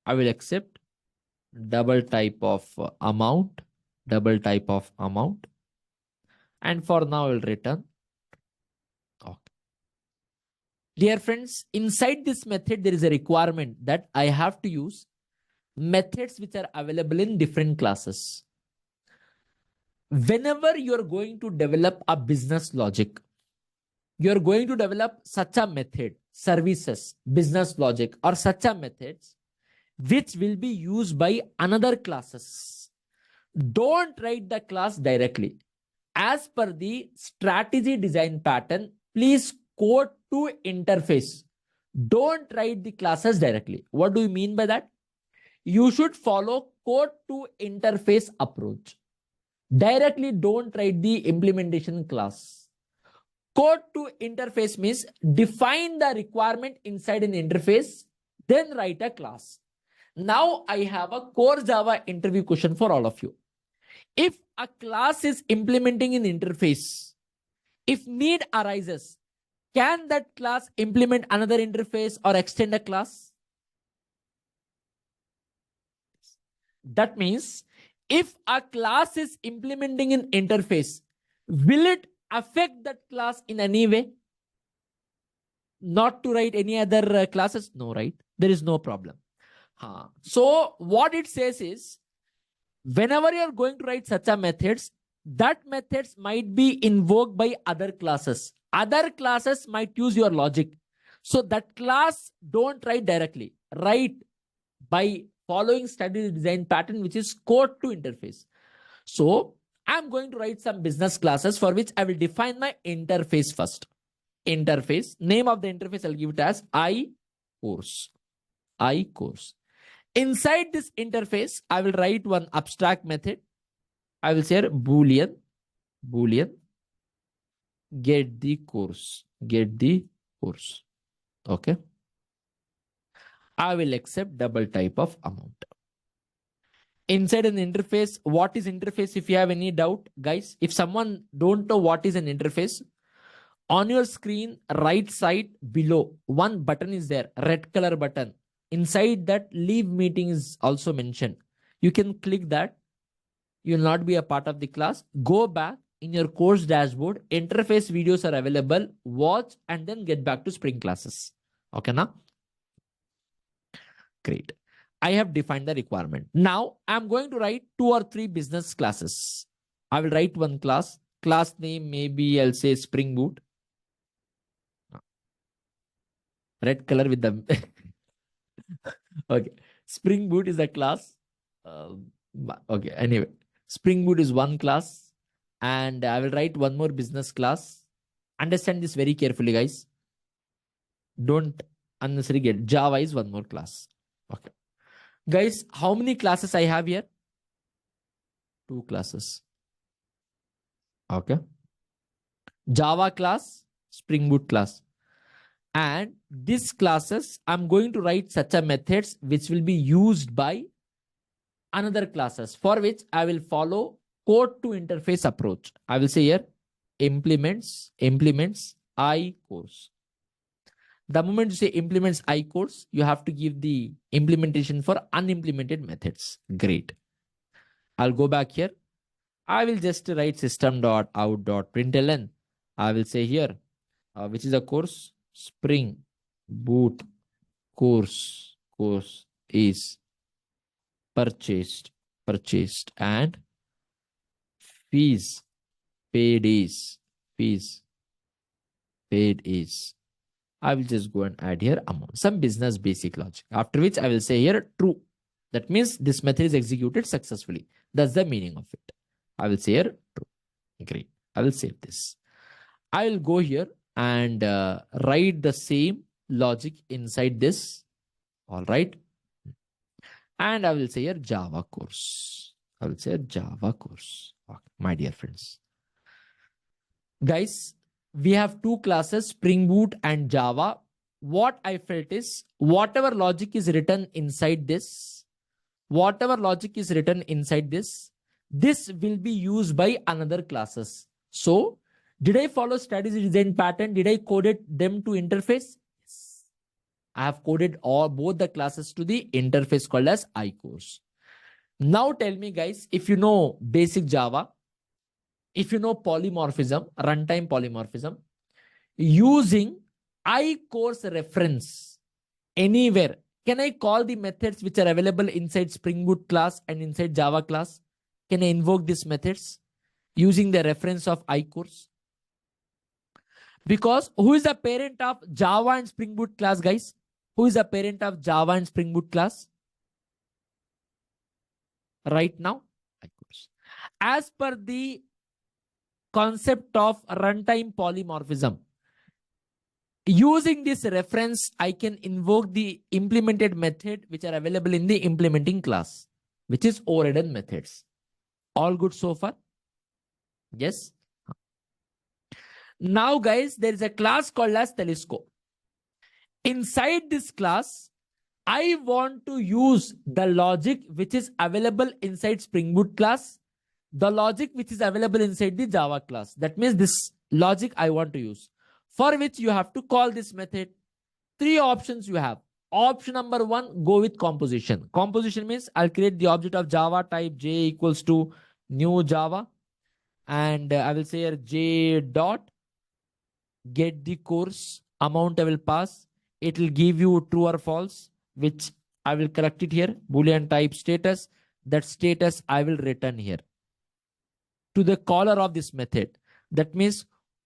[SPEAKER 2] I will accept double type of amount, double type of amount. And for now, I will return. Okay. Dear friends, inside this method, there is a requirement that I have to use methods which are available in different classes. Whenever you're going to develop a business logic, you're going to develop such a method, services, business logic, or such a methods which will be used by another classes. Don't write the class directly. As per the strategy design pattern, please code to interface. Don't write the classes directly. What do you mean by that? You should follow code to interface approach. Directly don't write the implementation class. Code to interface means define the requirement inside an interface, then write a class. Now I have a core Java interview question for all of you. If a class is implementing an interface, if need arises, can that class implement another interface or extend a class? That means if a class is implementing an interface, will it affect that class in any way? Not to write any other classes? No, right? There is no problem. So what it says is, whenever you're going to write such a methods, that methods might be invoked by other classes. Other classes might use your logic. So that class don't write directly. Write by following study design pattern, which is code to interface. So I'm going to write some business classes for which I will define my interface first. Interface, name of the interface, I'll give it as I course. I course. Inside this interface, I will write one abstract method. I will say Boolean, get the course. Okay. I will accept double type of amount. Inside an interface, what is interface? If you have any doubt, guys, if someone don't know what is an interface, on your screen, right side below, one button is there, red color button. Inside that, leave meeting is also mentioned. You can click that. You will not be a part of the class. Go back in your course dashboard. Interface videos are available. Watch and then get back to Spring classes. Okay, now? Great. I have defined the requirement. Now I'm going to write 2 or 3 business classes. I will write one class. Class name, maybe I'll say Spring Boot. Red color with the okay. Spring Boot is a class. Okay. Anyway, Spring Boot is one class, and I will write one more business class. Understand this very carefully, guys. Don't unnecessarily get Java is one more class. Okay. Guys, how many classes I have here? 2 classes. Okay. Java class, Spring Boot class. And these classes, I'm going to write such a methods which will be used by another classes, for which I will follow code to interface approach. I will say here implements I course. The moment you say implements I course, you have to give the implementation for unimplemented methods. Great. I'll go back here. I will just write system.out.println. I will say here, which is a course, Spring Boot course is purchased and fees paid is I will just go and add here amount, some business basic logic, after which I will say here true. That means this method is executed successfully. That's the meaning of it. I will say here true. Great. I will save this. I will go here and write the same logic inside this. All right. And I will say here Java course. I will say Java course. Okay, my dear friends. Guys, we have 2 classes, Spring Boot and Java. What I felt is whatever logic is written inside this, this will be used by another classes. So did I follow strategy design pattern? Did I coded them to interface? Yes. I have coded both the classes to the interface called as I course. Now tell me, guys, if you know basic Java, if you know polymorphism, runtime polymorphism, using I course reference anywhere, can I call the methods which are available inside Spring Boot class and inside Java class? Can I invoke these methods using the reference of I course? Because who is the parent of Java and Spring Boot class, guys? Who is the parent of Java and Spring Boot class? Right now, I course. As per the concept of runtime polymorphism, Using this reference, I can invoke the implemented method which are available in the implementing class, which is overridden methods. All good so far? Yes. Now, guys, there is a class called as telescope. Inside this class, I want to use the logic which is available inside Spring Boot class, the logic which is available inside the Java class. That means this logic I want to use, for which you have to call this method. Three options you have. Option number one, go with composition. Composition means I'll create the object of Java type j equals to new Java, and I will say here j dot get the course amount I will pass. It will give you true or false, which I will correct it here. Boolean type status. That status I will return here to the caller of this method. That means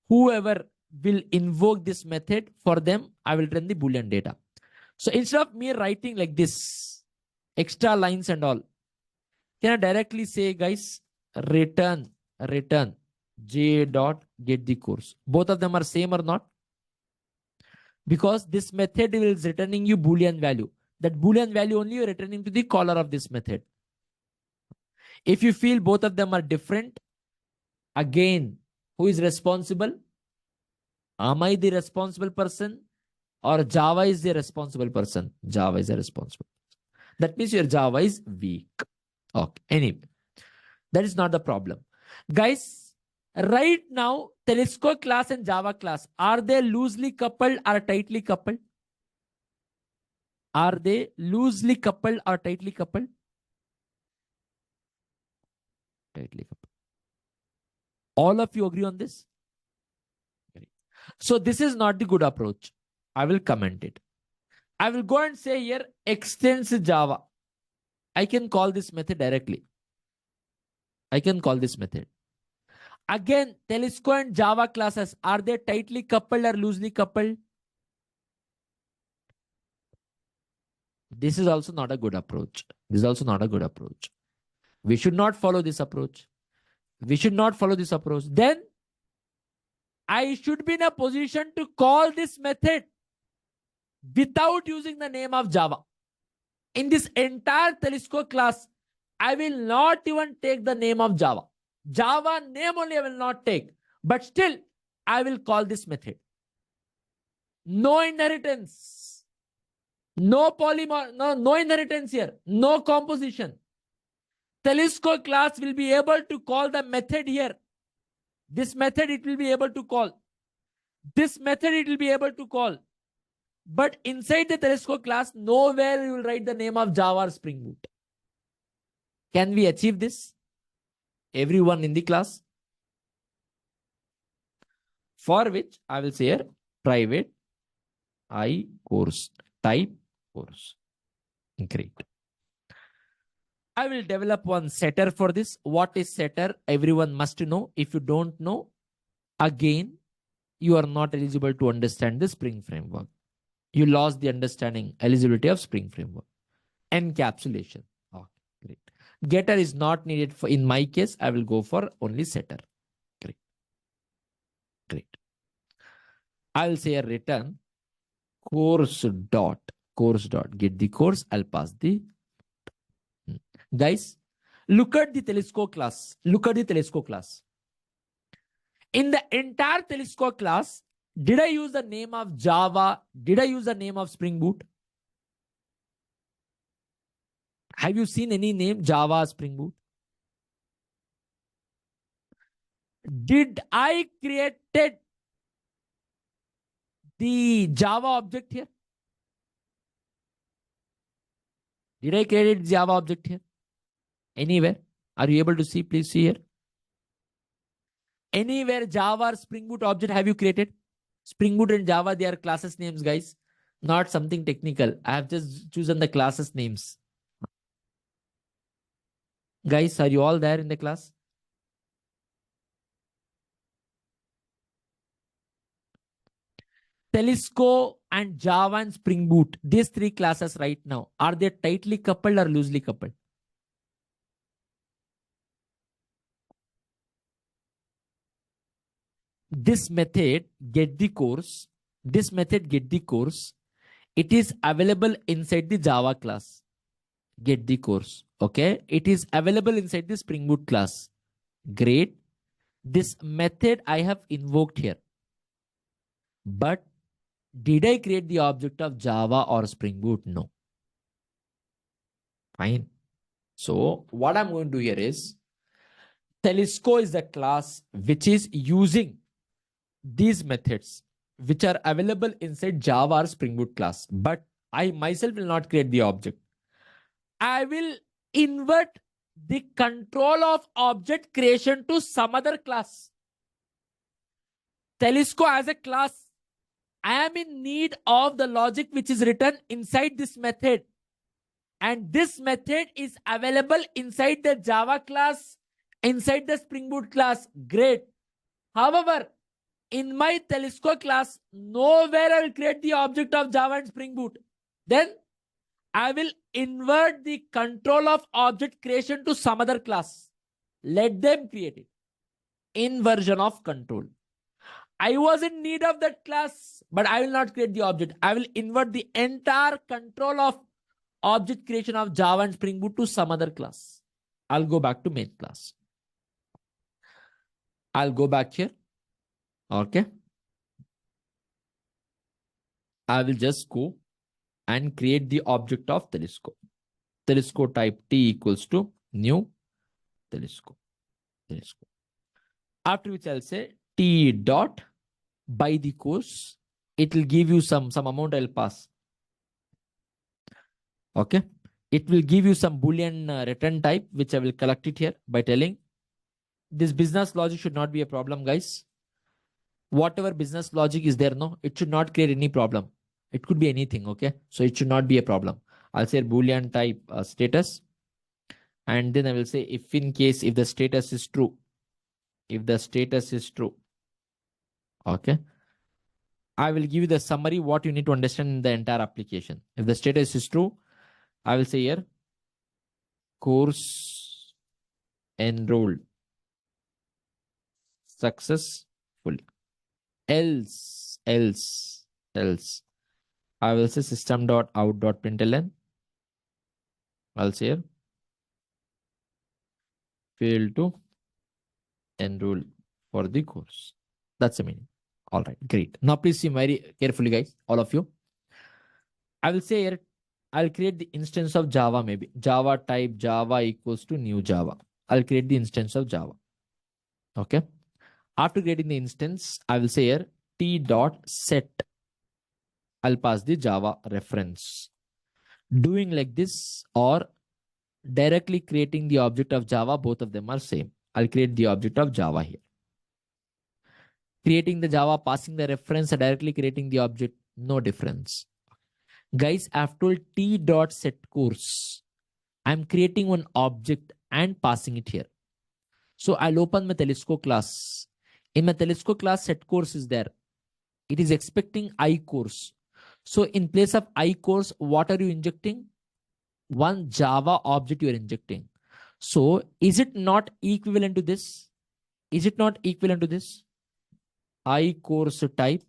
[SPEAKER 2] whoever will invoke this method, for them, I will return the Boolean data. So instead of me writing like this, extra lines and all, can I directly say, guys, return j dot get the course. Both of them are same or not? Because this method is returning you Boolean value. That Boolean value only you're returning to the caller of this method. If you feel both of them are different, again, who is responsible? Am I the responsible person, or Java is the responsible person? Java is the responsible. That means your Java is weak. Okay, anyway, that is not the problem. Guys, right now, Telescope class and Java class, are they loosely coupled or tightly coupled? Are they loosely coupled or tightly coupled? Tightly coupled. All of you agree on this? So this is not the good approach. I will comment it. I will go and say here extends Java. I can call this method directly. I can call this method. Again, Telescope and Java classes, are they tightly coupled or loosely coupled? This is also not a good approach. This is also not a good approach. We should not follow this approach. We should not follow this approach. Then I should be in a position to call this method without using the name of Java. In this entire Telescope class, I will not even take the name of Java. Java name only I will not take. But still, I will call this method. No inheritance. No polymorph, no inheritance here. No composition. Telescope class will be able to call the method here. This method it will be able to call. This method it will be able to call. But inside the Telescope class, nowhere you will write the name of Java or Spring Boot. Can we achieve this? Everyone in the class? For which I will say here private I course type course. Great. I will develop one setter for this. What is setter? Everyone must know. If you don't know, again, you are not eligible to understand the Spring framework. You lost the understanding, eligibility of Spring framework. Encapsulation. Okay, great. Getter is not needed for, in my case, I will go for only setter. Great. Great. I will say a return course dot get the course. I'll pass the guys. Look at the Telescope class. Look at the Telescope class. In the entire Telescope class, did I use the name of Java? Did I use the name of Spring Boot? Have you seen any name Java, Spring Boot? Did I created the Java object here? Did I create Java object here? Anywhere? Are you able to see? Please see here. Anywhere Java or Spring Boot object have you created? Spring Boot and Java, they are classes names, guys. Not something technical. I have just chosen the classes names. Guys, are you all there in the class? Telescope and Java and Spring Boot, these three classes right now, are they tightly coupled or loosely coupled? This method, get the course, This method get the course. It is available inside the Java class. Get the course. Okay. It is available inside the Spring Boot class. Great. This method I have invoked here. But did I create the object of Java or Spring Boot? No. Fine. So what I'm going to do here is Telesco is the class which is using these methods which are available inside Java or Spring Boot class. But I myself will not create the object. I will invert the control of object creation to some other class. Telesco as a class, I am in need of the logic which is written inside this method. And this method is available inside the Java class, inside the Spring Boot class. Great. However, in my Telesco class, nowhere I will create the object of Java and Spring Boot. Then I will invert the control of object creation to some other class. Let them create it. Inversion of control. I was in need of that class, but I will not create the object. I will invert the entire control of object creation of Java and Spring Boot to some other class. I'll go back to main class. I'll go back here. Okay. I will just go and create the object of Telesco. Telesco type T equals to new Telesco. Telesco. After which I'll say T dot by the course. It will give you some amount I'll pass. Okay. It will give you some Boolean return type, which I will collect it here by telling this business logic should not be a problem, guys. Whatever business logic is there, no, it should not create any problem. It could be anything. Okay. So it should not be a problem. I'll say Boolean type status. And then I will say if in case, if the status is true, if the status is true, okay, I will give you the summary, what you need to understand in the entire application. If the status is true, I will say here, course enrolled successful. Else, I will say system.out.println. I'll say here, fail to enroll for the course. That's the meaning. All right, great. Now please see very carefully, guys, all of you. I will say here, I'll create the instance of Java, maybe Java type Java equals to new Java. I'll create the instance of Java. Okay. After creating the instance, I will say here T dot set. I'll pass the Java reference. Doing like this or directly creating the object of Java, both of them are same. I'll create the object of Java here. Creating the Java, passing the reference, directly creating the object, no difference. Guys, I've told T dot set course. I'm creating one object and passing it here. So I'll open my Telesco class. In my Telesco class, set course is there. It is expecting I course. So in place of I course, what are you injecting? One Java object you are injecting. So is it not equivalent to this? Is it not equivalent to this? I course type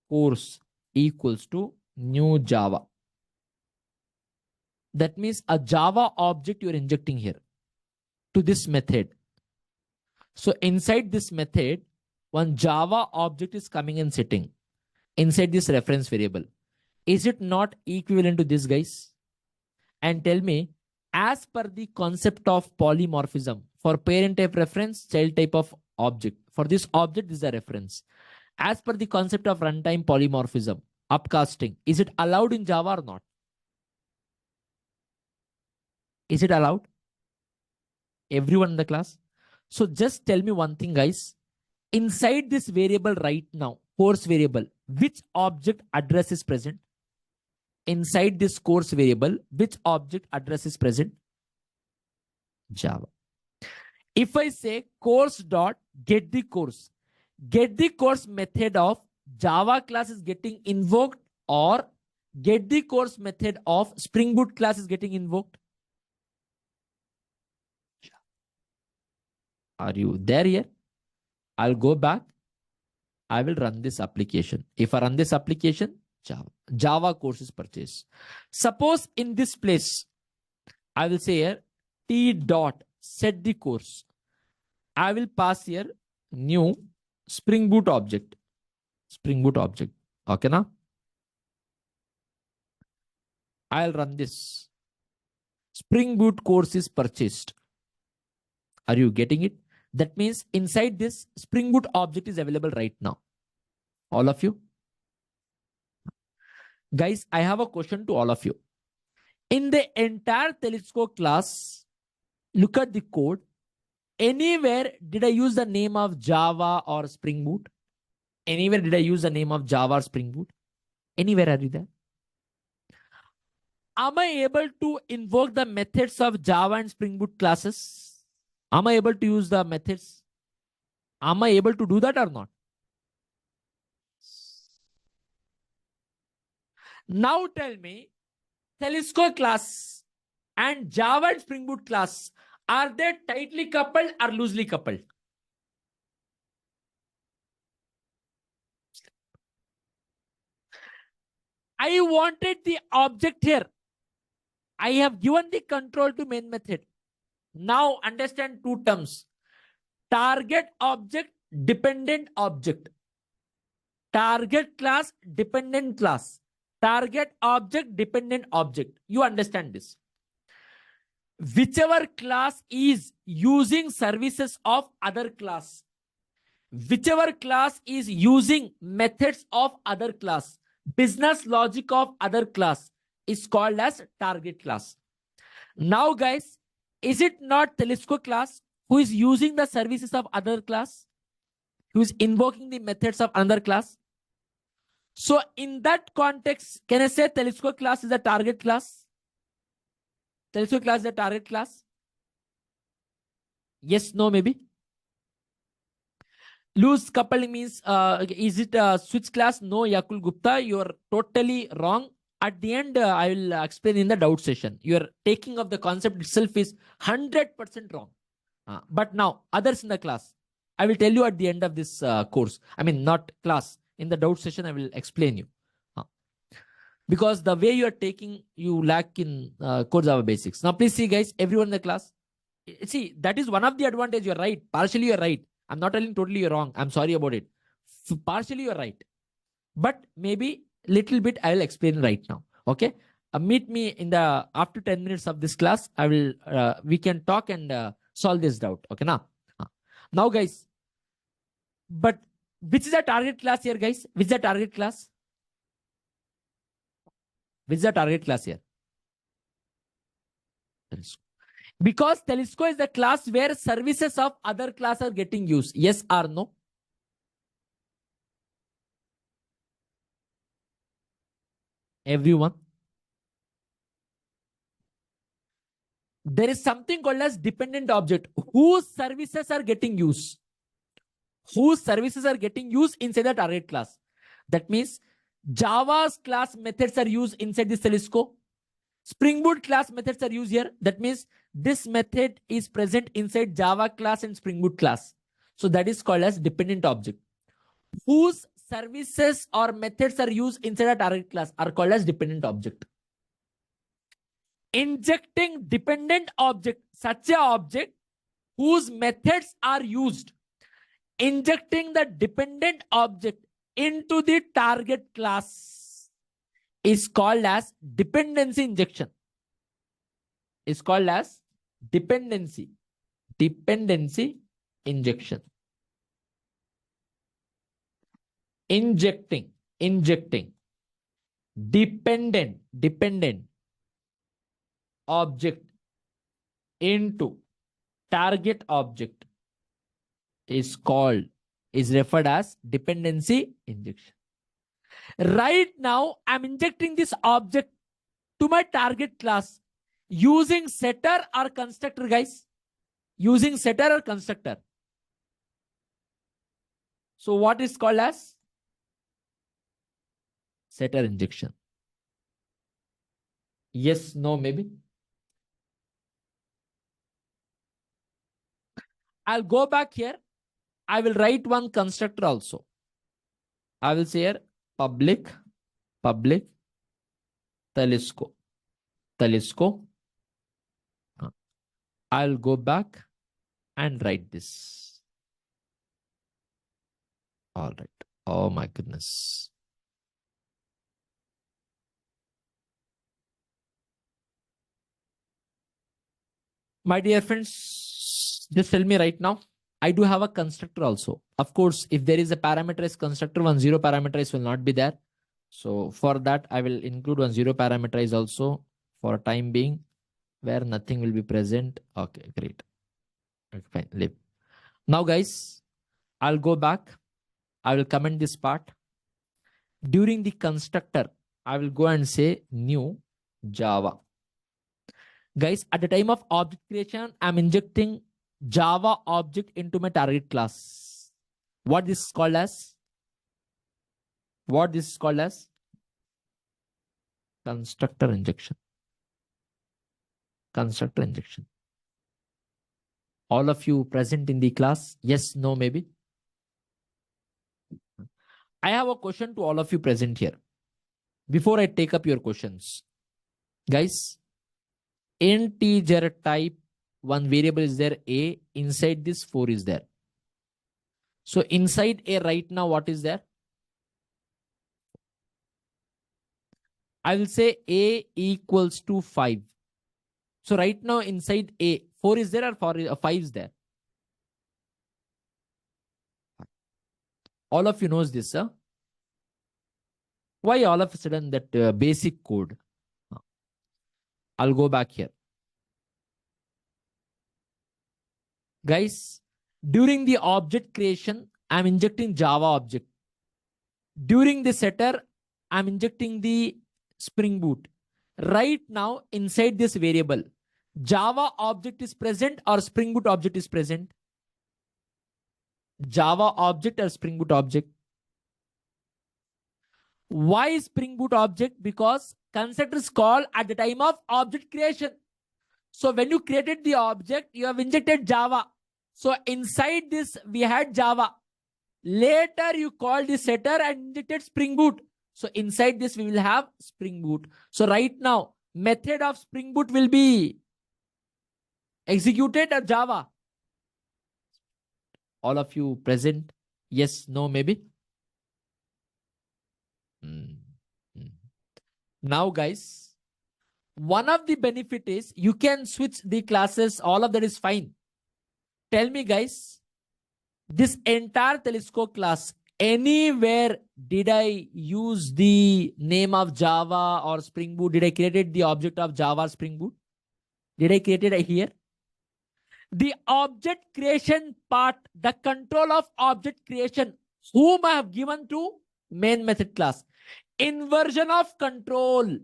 [SPEAKER 2] course equals to new Java. That means a Java object you are injecting here to this method. So inside this method, one Java object is coming and sitting inside this reference variable. Is it not equivalent to this, guys? And tell me, as per the concept of polymorphism, for parent type reference, child type of object. For this object, this is a reference. As per the concept of runtime polymorphism, upcasting, is it allowed in Java or not? Is it allowed? Everyone in the class? So just tell me one thing, guys. Inside this variable right now, course variable, which object address is present? Inside this course variable, which object address is present? Java. If I say course dot get the course method of Java class is getting invoked, or get the course method of Spring Boot class is getting invoked? Are you there here? I'll go back. I will run this application. If I run this application, Java course is purchased. Suppose in this place, I will say here T dot set the course. I will pass here new Spring Boot object. Spring Boot object. Okay, now I'll run this. Spring Boot course is purchased. Are you getting it? That means inside this Spring Boot object is available right now. All of you. Guys, I have a question to all of you. In the entire Telescope class, look at the code. Anywhere did I use the name of Java or Spring Boot? Anywhere did I use the name of Java or Spring Boot? Anywhere are you there? Am I able to invoke the methods of Java and Spring Boot classes? Am I able to use the methods? Am I able to do that or not? Now tell me, Telescope class and Java and Spring Boot class, are they tightly coupled or loosely coupled? I wanted the object here. I have given the control to main method. Now understand two terms. Target object, dependent object. Target class, dependent class. Target object, dependent object. You understand this. Whichever class is using services of other class, whichever class is using methods of other class, business logic of other class, is called as target class. Now guys, is it not Telescope class who is using the services of other class, who is invoking the methods of another class? So in that context, can I say Telescope class is a target class? Telescope class is a target class? Yes, no, maybe. Loose coupling means, is it a switch class? No, Yakul Gupta, you are totally wrong. At the end, I will explain in the doubt session. Your taking of the concept itself is 100% wrong. But now, others in the class, I will tell you at the end of this course. I mean, not class. In the doubt session, I will explain you. Because the way you are taking, you lack in Core Java basics. Now, please see, guys, everyone in the class. See, that is one of the advantage. You're right. Partially, you're right. I'm not telling totally you're wrong. I'm sorry about it. Partially, you're right. But maybe little bit I will explain right now. Okay. Meet me in the after 10 minutes of this class. I will we can talk and solve this doubt. Okay. Now guys, but which is the target class here, guys? Which is the target class? Which is the target class here? Because Telescope is the class where services of other class are getting used. Yes or no? Everyone. There is something called as dependent object whose services are getting used. Whose services are getting used inside the target class. That means Java's class methods are used inside this Telescope. Spring Boot class methods are used here. That means this method is present inside Java class and Spring Boot class. So that is called as dependent object. Whose services or methods are used inside a target class are called as dependent object. Injecting dependent object, such a object whose methods are used, injecting the dependent object into the target class is called as dependency injection. Is called as dependency injection. Injecting dependent object into target object is referred as dependency injection. Right now, I'm injecting this object to my target class using setter or constructor, guys. Using setter or constructor. So what is called as setter injection? Yes, no, maybe. I'll go back here. I will write one constructor also. I will say here public telescope. I'll go back and write this. All right. Oh my goodness. My dear friends, just tell me right now. I do have a constructor also. Of course, if there is a parameterized constructor, one zero parameterized will not be there. So for that, I will include one zero parameterized also for time being, where nothing will be present. Okay, great. Okay, fine. Leave. Now, guys, I'll go back. I will comment this part. During the constructor, I will go and say new Java. Guys, at the time of object creation, I'm injecting Java object into my target class. What this is called as? What this is called as? Constructor injection. Constructor injection. All of you present in the class? Yes, no, maybe. I have a question to all of you present here. Before I take up your questions, guys, integer type one variable is there a, inside this 4 is there. So inside a right now what is there? I will say a equals to 5. So right now inside a 4 is there or 5 is there? All of you knows this, huh? Why all of a sudden that basic code? I'll go back here. Guys, during the object creation, I'm injecting Java object. During the setter, I'm injecting the Spring Boot. Right now, inside this variable, Java object is present or Spring Boot object is present? Java object or Spring Boot object? Why Spring Boot object? Because constructor is called at the time of object creation. So when you created the object, you have injected Java. So inside this, we had Java. Later, you call the setter and injected Spring Boot. So inside this, we will have Spring Boot. So right now, method of Spring Boot will be executed at Java. All of you present? Yes, no, maybe? Now, guys, one of the benefit is you can switch the classes. All of that is fine. Tell me, guys, this entire telescope class, anywhere did I use the name of Java or Spring Boot? Did I create the object of Java or Spring Boot? Did I create it here? The object creation part, the control of object creation, whom I have given to main method class. Inversion of control,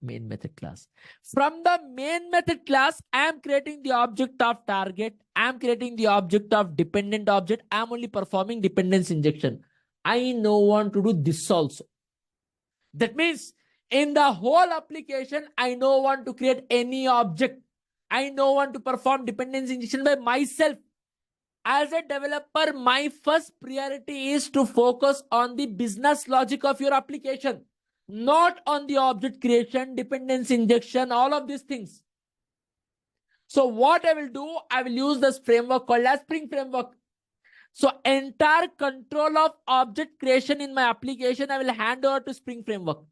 [SPEAKER 2] main method class. From the main method class, I am creating the object of target. I am creating the object of dependent object. I am only performing dependence injection. I no want to do this also. That means in the whole application, I no want to create any object. I no want to perform dependence injection by myself. As a developer, my first priority is to focus on the business logic of your application, not on the object creation, dependence injection, all of these things. So what I will do, I will use this framework called as Spring Framework. So entire control of object creation in my application, I will hand over to Spring Framework.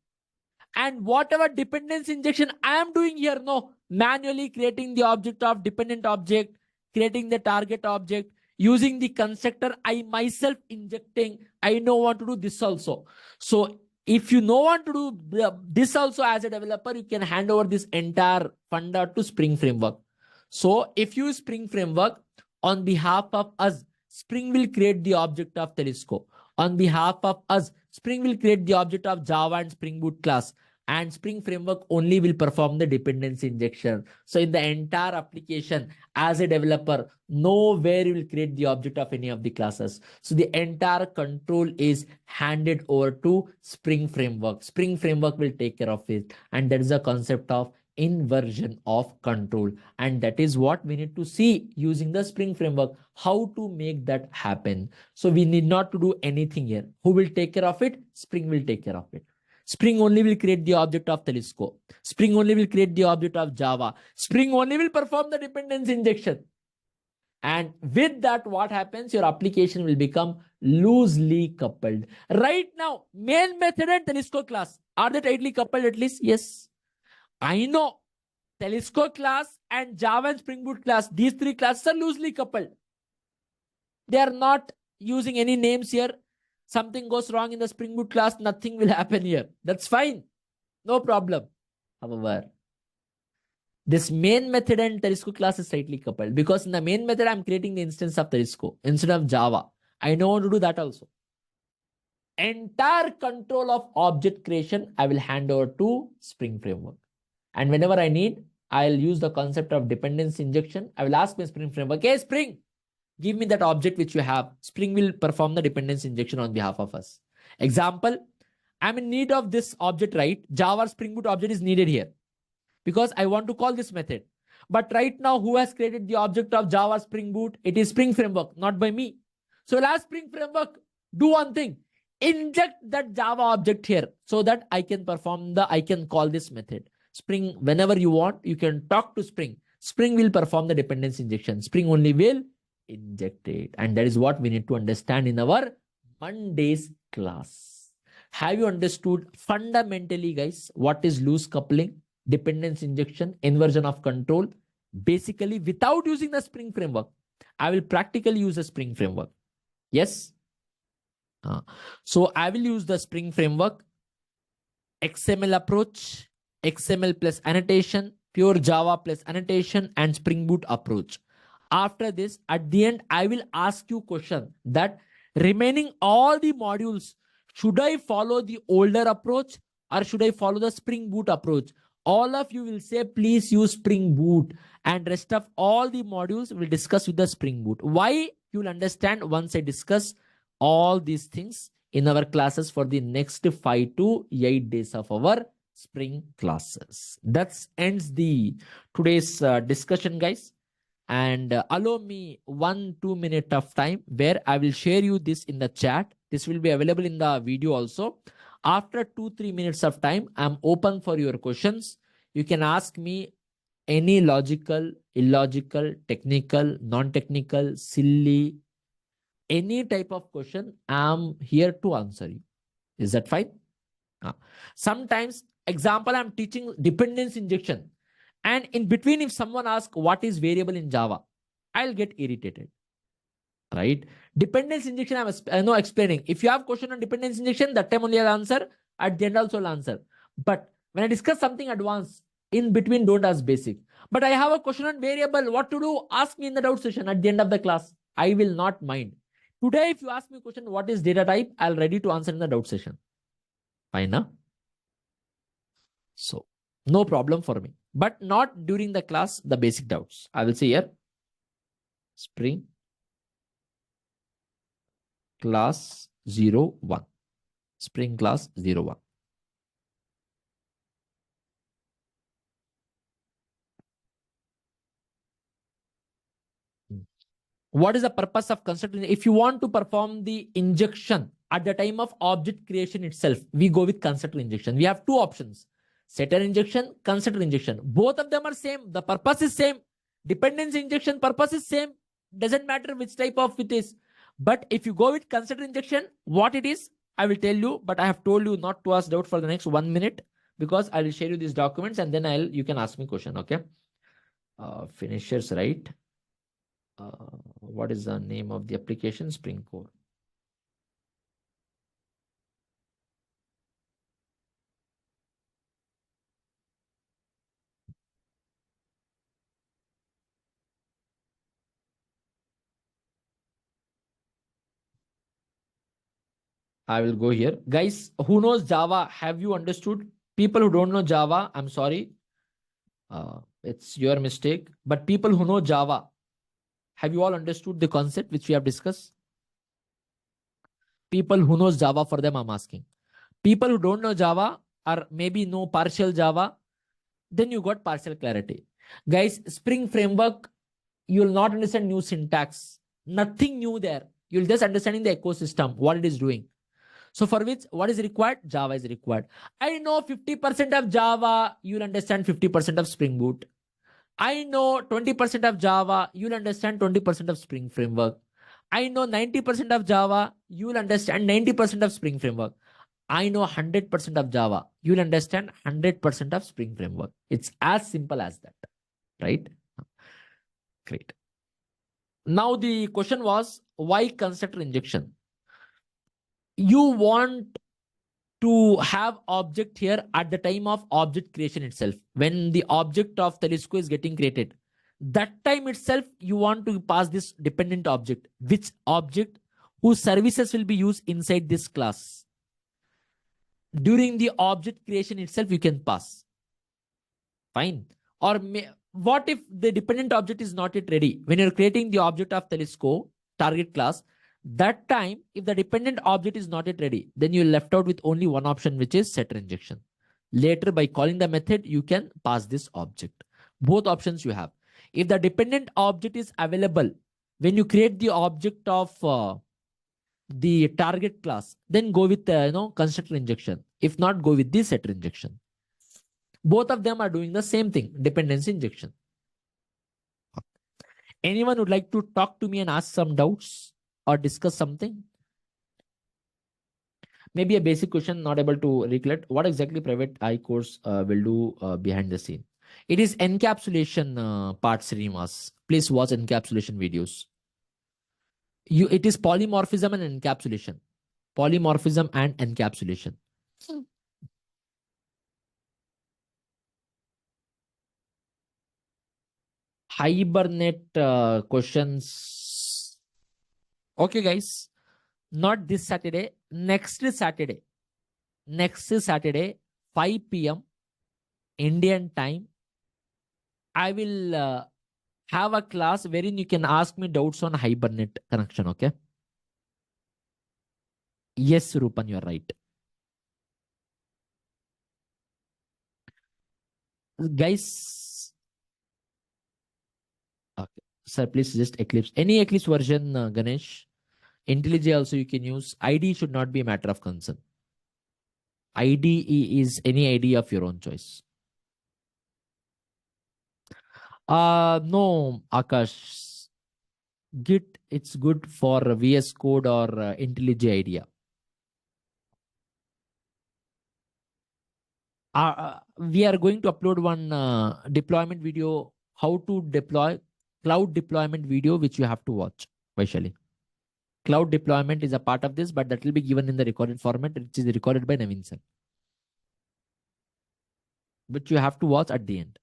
[SPEAKER 2] And whatever dependence injection I am doing here, no, manually creating the object of dependent object, creating the target object, using the constructor, I myself injecting, I know want to do this also. So if you know want to do this also as a developer, you can hand over this entire funder to Spring Framework. So if you use Spring Framework, on behalf of us, Spring will create the object of telescope. On behalf of us, Spring will create the object of Java and Spring Boot class, and Spring Framework only will perform the dependency injection. So in the entire application, as a developer, nowhere you will create the object of any of the classes. So the entire control is handed over to Spring Framework. Spring Framework will take care of it. And that is the concept of inversion of control. And that is what we need to see using the Spring framework, how to make that happen. So we need not to do anything here. Who will take care of it? Spring will take care of it. Spring only will create the object of telescope. Spring only will create the object of Java. Spring only will perform the dependency injection. And with that, what happens? Your application will become loosely coupled. Right now, main method and telescope class, are they tightly coupled at least? Yes. I know telescope class and Java and Spring Boot class, these three classes are loosely coupled. They are not using any names here. Something goes wrong in the Spring Boot class, nothing will happen here. That's fine. No problem. However, this main method and Telescope class is tightly coupled because in the main method, I'm creating the instance of Telescope instead of Java. I know how to do that also. Entire control of object creation, I will hand over to Spring Framework. And whenever I need, I'll use the concept of dependency injection. I will ask my Spring Framework, hey, Spring, give me that object which you have. Spring will perform the dependency injection on behalf of us. Example, I'm in need of this object, right? Java Spring Boot object is needed here because I want to call this method. But right now, who has created the object of Java Spring Boot? It is Spring Framework, not by me. So last Spring Framework, do one thing. Inject that Java object here so that I can call this method. Spring, whenever you want, you can talk to Spring. Spring will perform the dependency injection. Spring only will inject it. And that is what we need to understand in our Monday's class. Have you understood fundamentally, guys, what is loose coupling, dependency injection, inversion of control? Basically, without using the Spring framework, I will practically use a Spring framework. Yes? So I will use the Spring framework, XML approach, XML plus annotation, pure Java plus annotation, and Spring Boot approach. After this, at the end, I will ask you question that remaining all the modules, should I follow the older approach or should I follow the Spring Boot approach? All of you will say, please use Spring Boot, and rest of all the modules will discuss with the Spring Boot. Why? You will understand once I discuss all these things in our classes for the next 5 to 8 days of our Spring classes. That ends the today's discussion, guys. And allow me 1-2 minute of time where I will share you this in the chat. This will be available in the video also. After 2-3 minutes of time, I'm open for your questions. You can ask me any logical, illogical, technical, non-technical, silly, any type of question. I'm here to answer you. Is that fine? Sometimes, example, I'm teaching dependency injection. And in between, if someone asks what is variable in Java, I'll get irritated. Right? Dependency injection, I'm explaining. If you have question on dependency injection, that time only I'll answer. At the end also I'll answer. But when I discuss something advanced, in between, don't ask basic. But I have a question on variable. What to do? Ask me in the doubt session at the end of the class. I will not mind. Today, if you ask me a question, what is data type? I'll ready to answer in the doubt session. Fine, huh? So, no problem for me. But not during the class, the basic doubts. I will say here, Spring class 01. Spring class 01. What is the purpose of constructor? If you want to perform the injection at the time of object creation itself, we go with constructor injection. We have two options: setter injection, constructor injection. Both of them are same. The purpose is same. Dependency injection purpose is same. Doesn't matter which type of it is. But if you go with constructor injection, what it is, I will tell you. But I have told you not to ask doubt for the next 1 minute because I will share you these documents and then you can ask me question. Okay. Finishers, right? What is the name of the application? Spring Core. I will go here. Guys, who knows Java? Have you understood? People who don't know Java, I'm sorry. It's your mistake. But people who know Java, have you all understood the concept which we have discussed? People who knows Java, for them I'm asking. People who don't know Java or maybe know partial Java, then you got partial clarity. Guys, Spring framework, you will not understand new syntax. Nothing new there. You'll just understanding the ecosystem, what it is doing. So for which, what is required? Java is required. I know 50% of Java, you'll understand 50% of Spring Boot. I know 20% of Java, you'll understand 20% of Spring Framework. I know 90% of Java, you'll understand 90% of Spring Framework. I know 100% of Java, you'll understand 100% of Spring Framework. It's as simple as that, right? Great. Now the question was, why constructor injection? You want to have object here at the time of object creation itself. When the object of Telesco is getting created, that time itself, you want to pass this dependent object, which object whose services will be used inside this class. During the object creation itself, you can pass. Fine. Or what if the dependent object is not yet ready? When you're creating the object of Telesco target class, that time, if the dependent object is not yet ready, then you're left out with only one option, which is setter injection. Later, by calling the method, you can pass this object. Both options you have. If the dependent object is available when you create the object of the target class, then go with constructor injection. If not, go with the setter injection. Both of them are doing the same thing, dependency injection. Anyone would like to talk to me and ask some doubts or discuss something? Maybe a basic question, not able to recollect. What exactly private eye course will do behind the scene? It is encapsulation part, Srinivas. Please watch encapsulation videos. It is polymorphism and encapsulation. Polymorphism and encapsulation. Hibernate questions. Okay, guys. Not this Saturday. Next Saturday. Next Saturday, 5 p.m. Indian time. I will have a class wherein you can ask me doubts on Hibernate connection. Okay. Yes, Rupan, you're right. Guys. Okay. Sir, please suggest Eclipse. Any Eclipse version, Ganesh? IntelliJ also you can use. ID should not be a matter of concern. IDE is any ID of your own choice. No, Akash. Git, it's good for VS Code or IntelliJ IDEA. We are going to upload one deployment video, how to deploy cloud deployment video, which you have to watch, Vaishali. Cloud deployment is a part of this, but that will be given in the recorded format, which is recorded by Naveen sir. But you have to watch at the end.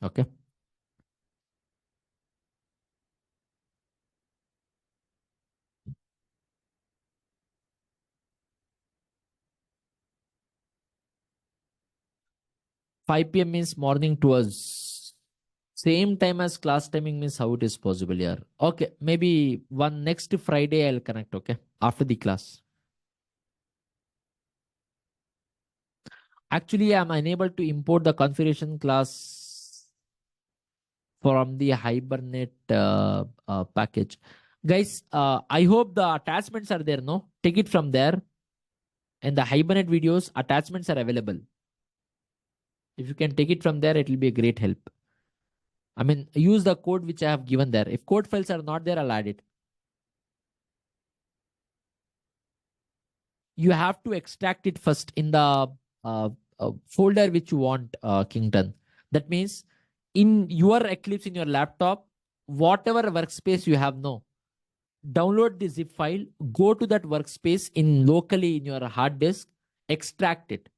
[SPEAKER 2] Okay. Five PM means morning to us. Same time as class timing means how it is possible here. Okay, maybe one next Friday I'll connect, okay? After the class. Actually, I'm unable to import the configuration class from the Hibernate package. Guys, I hope the attachments are there, no? Take it from there. And the Hibernate videos, attachments are available. If you can take it from there, it will be a great help. I mean, use the code which I have given there. If code files are not there, I'll add it. You have to extract it first in the folder which you want, Kington. That means in your Eclipse in your laptop, whatever workspace you have now, download the zip file, go to that workspace in locally in your hard disk, extract it.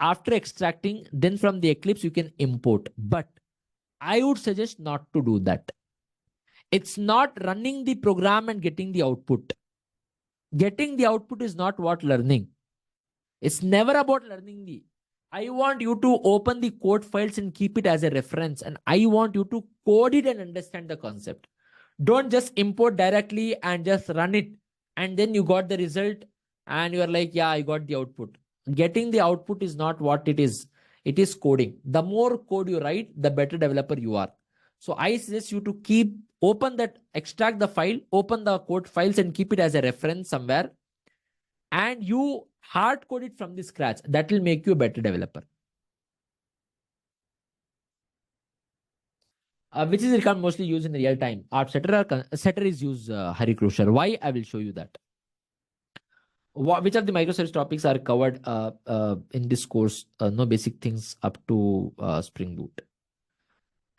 [SPEAKER 2] After extracting, then from the Eclipse, you can import. But I would suggest not to do that. It's not running the program and getting the output. Getting the output is not what learning. It's never about learning the. I want you to open the code files and keep it as a reference. And I want you to code it and understand the concept. Don't just import directly and just run it. And then you got the result and you're like, yeah, I got the output. Getting the output is not what it is. It is coding. The more code you write, the better developer you are. So I suggest you to keep open that, extract the file, open the code files and keep it as a reference somewhere. And you hard code it from the scratch. That will make you a better developer. Which is required mostly used in real time. Art setter is used, Hari Krusher. Why? I will show you that. Which of the microservice topics are covered in this course? No basic things up to Spring Boot.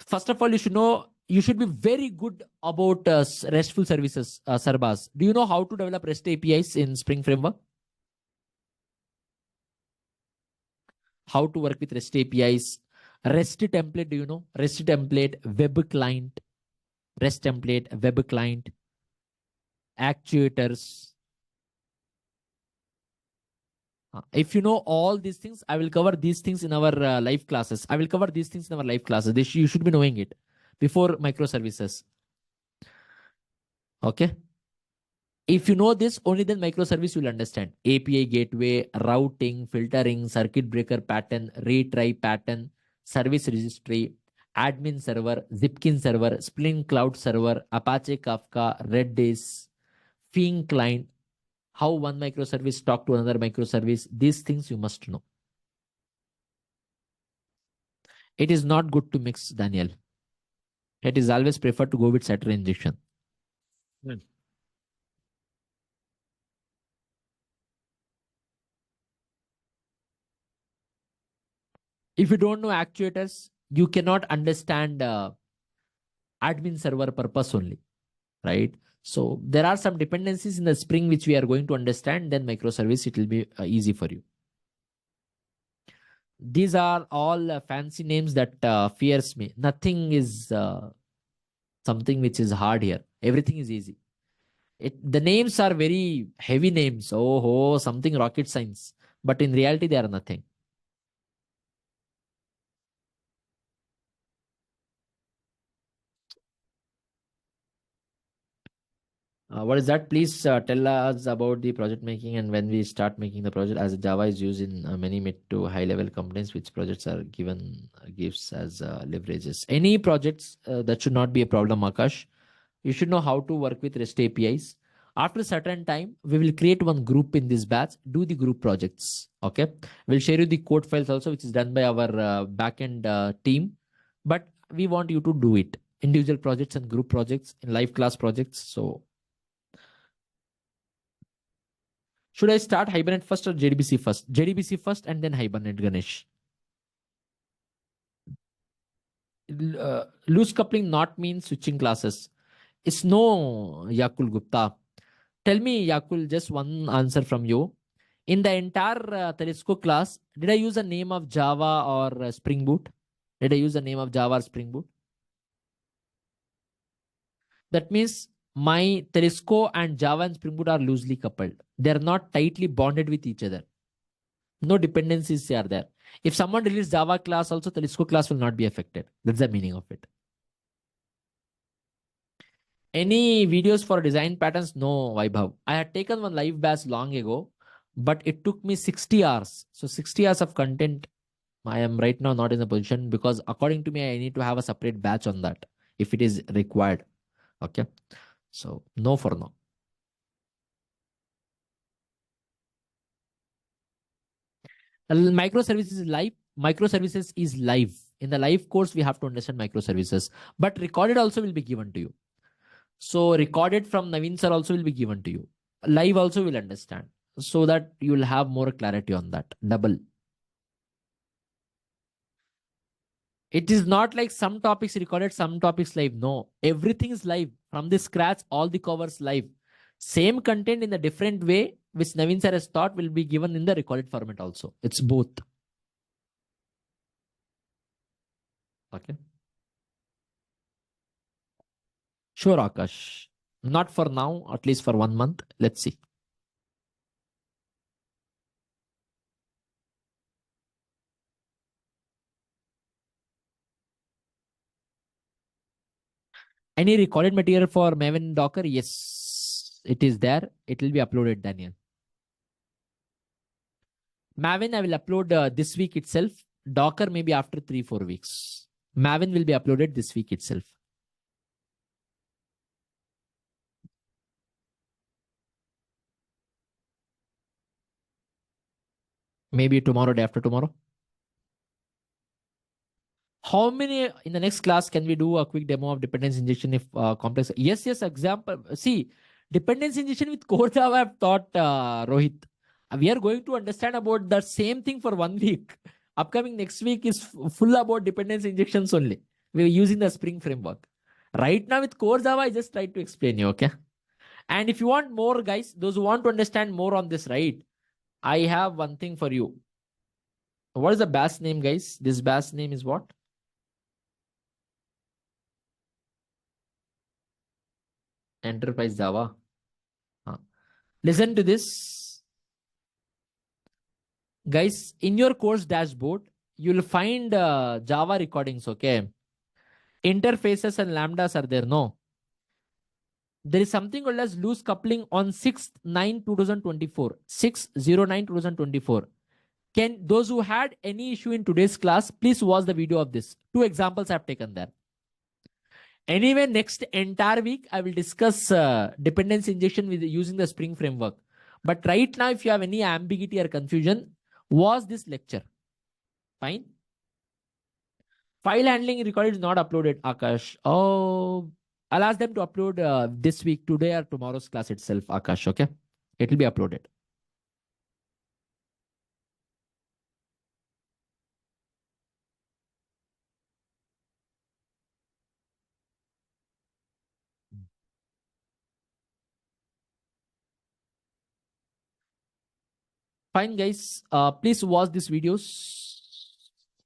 [SPEAKER 2] First of all, you should be very good about RESTful services, Sarbas. Do you know how to develop REST APIs in Spring Framework? How to work with REST APIs? REST template, do you know? REST template, web client, REST template, web client, actuators. If you know all these things, I will cover these things in our live classes. I will cover these things in our live classes. You should be knowing it before microservices. Okay. If you know this, only then microservice you will understand. API gateway, routing, filtering, circuit breaker pattern, retry pattern, service registry, admin server, Zipkin server, Spring Cloud server, Apache Kafka, Redis, Fing client, how one microservice talk to another microservice. These things you must know. It is not good to mix, Daniel. It is always preferred to go with setter injection. Hmm. If you don't know actuators, you cannot understand admin server purpose only, right? So there are some dependencies in the Spring which we are going to understand. Then microservice, it will be easy for you. These are all fancy names that fears me. Nothing is something which is hard here. Everything is easy. The names are very heavy names. Oh, something rocket science. But in reality, they are nothing. What is that? Please tell us about the project making and when we start making the project. As Java is used in many mid to high level companies, which projects are gives as leverages. Any projects that should not be a problem, Akash. You should know how to work with REST APIs. After a certain time, we will create one group in this batch. Do the group projects. Okay, we'll share you the code files also, which is done by our backend team. But we want you to do it individual projects and group projects in live class projects. So should I start Hibernate first or JDBC first? JDBC first and then Hibernate, Ganesh. Loose coupling not means switching classes. It's no, Yakul Gupta. Tell me, Yakul, just one answer from you. In the entire Telescope class, did I use a name of Java or Spring Boot? Did I use the name of Java or Spring Boot? That means my Telescope and Java and Spring Boot are loosely coupled. They're not tightly bonded with each other. No dependencies are there. If someone deletes Java class, also Telescope class will not be affected. That's the meaning of it. Any videos for design patterns? No, Vaibhav. I had taken one live batch long ago, but it took me 60 hours. So 60 hours of content. I am right now not in a position because according to me, I need to have a separate batch on that if it is required. Okay. So no for now. Microservices is live. Microservices is live. In the live course, we have to understand microservices, but recorded also will be given to you. So recorded from Naveen sir also will be given to you. Live also will understand so that you will have more clarity on that. Double. It is not like some topics recorded, some topics live. No, everything is live from the scratch. All the covers live. Same content in a different way, which Naveen sir has taught, will be given in the recorded format also. It's both. Okay. Sure, Akash. Not for now, at least for 1 month. Let's see. Any recorded material for Maven Docker? Yes, it is there. It will be uploaded, Daniel. Maven, I will upload this week itself. Docker maybe after 3-4 weeks. Maven will be uploaded this week itself. Maybe tomorrow, day after tomorrow. How many in the next class can we do a quick demo of dependency injection if complex? Yes, example. See, dependency injection with core Java I've taught Rohit. We are going to understand about the same thing for 1 week. Upcoming next week is full about dependency injections only. We're using the Spring framework. Right now with core Java, I just tried to explain you, okay? And if you want more, guys, those who want to understand more on this, right? I have one thing for you. What is the bash name, guys? This bash name is what? Enterprise Java. Listen to this. Guys, in your course dashboard, you'll find Java recordings, okay? Interfaces and lambdas are there, no? There is something called as loose coupling on 6/9/2024. 6/09/2024. Can those who had any issue in today's class, please watch the video of this. Two examples I've taken there. Anyway, next entire week, I will discuss dependency injection with using the Spring framework. But right now, if you have any ambiguity or confusion, watch this lecture. Fine. File handling record is not uploaded, Akash. Oh, I'll ask them to upload this week, today or tomorrow's class itself, Akash. Okay. It will be uploaded. Fine, guys. Please watch these videos.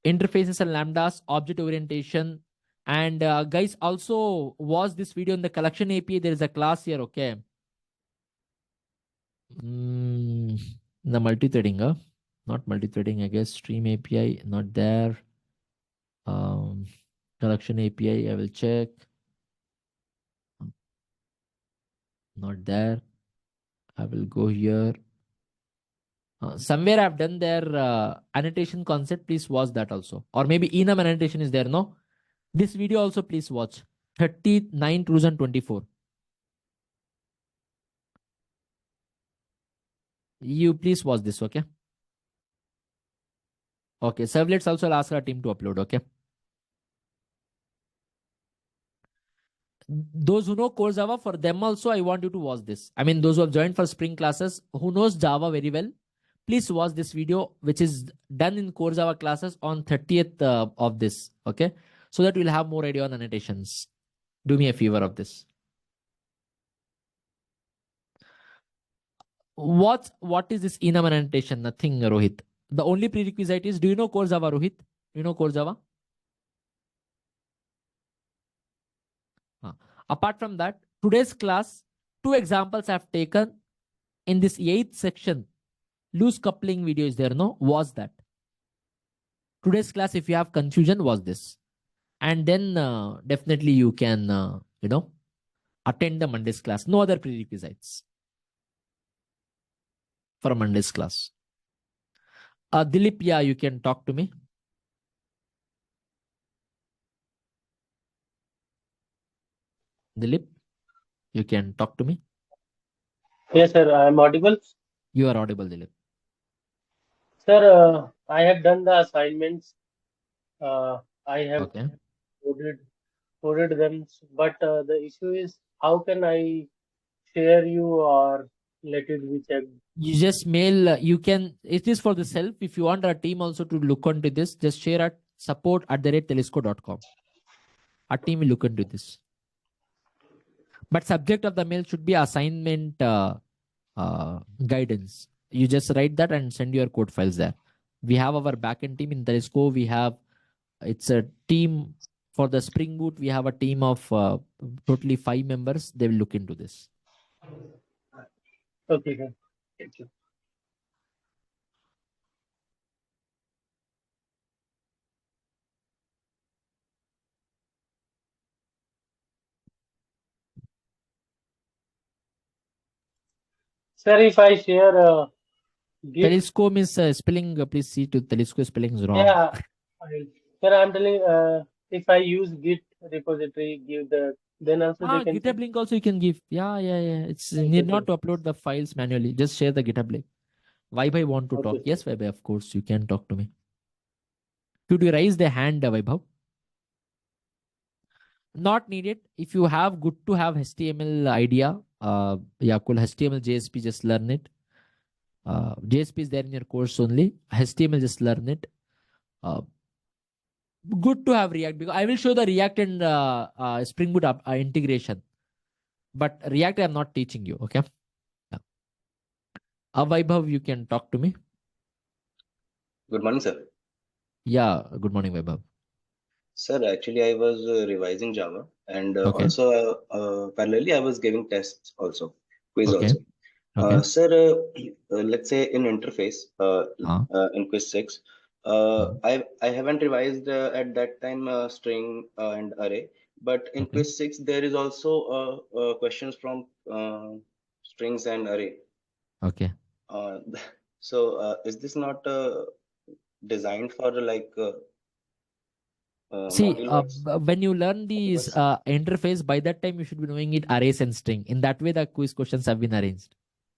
[SPEAKER 2] Interfaces and lambdas, object orientation. And guys, also watch this video in the collection API. There is a class here, okay? The multi-threading, not multi-threading, I guess. Stream API, not there. Um, collection API, I will check. Not there. I will go here. Somewhere I've done their annotation concept. Please watch that also. Or maybe enum annotation is there, no? This video also please watch. 39/2024. You please watch this, okay? Okay, servlets also I'll ask our team to upload, okay? Those who know core Java, for them also I want you to watch this. I mean, those who have joined for Spring classes, who knows Java very well, please watch this video, which is done in core Java classes on 30th of this, okay? So that we'll have more idea on annotations. Do me a favor of this. What is this enum annotation? Nothing, Rohit. The only prerequisite is, do you know core Java, Rohit? Do you know core Java? Apart from that, today's class, two examples I've taken in this 8th section. Loose coupling video is there, no? Was that. Today's class, if you have confusion, was this. And then definitely you can, attend the Monday's class. No other prerequisites for Monday's class. Dilip, yeah, you can talk to me. Dilip, you can talk to me.
[SPEAKER 3] Yes, sir, I am audible.
[SPEAKER 2] You are audible, Dilip.
[SPEAKER 3] Sir, I have done the assignments. I have
[SPEAKER 2] Okay.
[SPEAKER 3] coded, coded them, but the issue is how can I share you or let it be checked?
[SPEAKER 2] You just mail, you can, it is for the self. If you want our team also to look onto this, just share at support@telesco.com. Our team will look into this. But subject of the mail should be assignment guidance. You just write that and send your code files there. We have our backend team in Telesco. We have, it's a team for the Spring Boot. We have a team of totally 5 members. They will look into this.
[SPEAKER 3] Okay, sir. Thank you. Sir, if I share Git.
[SPEAKER 2] Telescope is spelling. Please see to telescope spelling is wrong.
[SPEAKER 3] Yeah, sir, I'm telling, if I use Git repository, give the, then also they can check.
[SPEAKER 2] GitHub link also you can give. Yeah. It's
[SPEAKER 3] Okay,
[SPEAKER 2] need
[SPEAKER 3] sir.
[SPEAKER 2] not to upload the files manually. Just share the GitHub link. Vaibhav want to talk.
[SPEAKER 3] Okay, sir.
[SPEAKER 2] Yes, Vaibhav, of course you can talk to me. Could you raise the hand, Vaibhav? Not needed. If you have good to have HTML idea, yeah, cool. HTML, JSP, just learn it. JSP is there in your course only. HTML, just learn it. Uh, Good to have React because I will show the React and Spring Boot integration. But React, I'm not teaching you. Okay. Yeah. Vaibhav, you can talk to me.
[SPEAKER 4] Good morning, sir.
[SPEAKER 2] Yeah. Good morning, Vaibhav.
[SPEAKER 4] Sir, actually, I was revising Java, and
[SPEAKER 2] Okay.
[SPEAKER 4] also parallelly, I was giving tests also, quiz
[SPEAKER 2] Okay.
[SPEAKER 4] also.
[SPEAKER 2] Okay.
[SPEAKER 4] Sir, let's say in interface,
[SPEAKER 2] Uh,
[SPEAKER 4] in quiz 6,
[SPEAKER 2] uh,
[SPEAKER 4] I haven't revised at that time string and array, but in
[SPEAKER 2] okay.
[SPEAKER 4] quiz 6 there is also questions from strings and array.
[SPEAKER 2] Okay.
[SPEAKER 4] Uh, so is this not designed for like
[SPEAKER 2] See,
[SPEAKER 4] module wise?
[SPEAKER 2] when you learn these
[SPEAKER 4] Wise?
[SPEAKER 2] interface, by that time you should be knowing it arrays and string. In that way, the quiz questions have been arranged.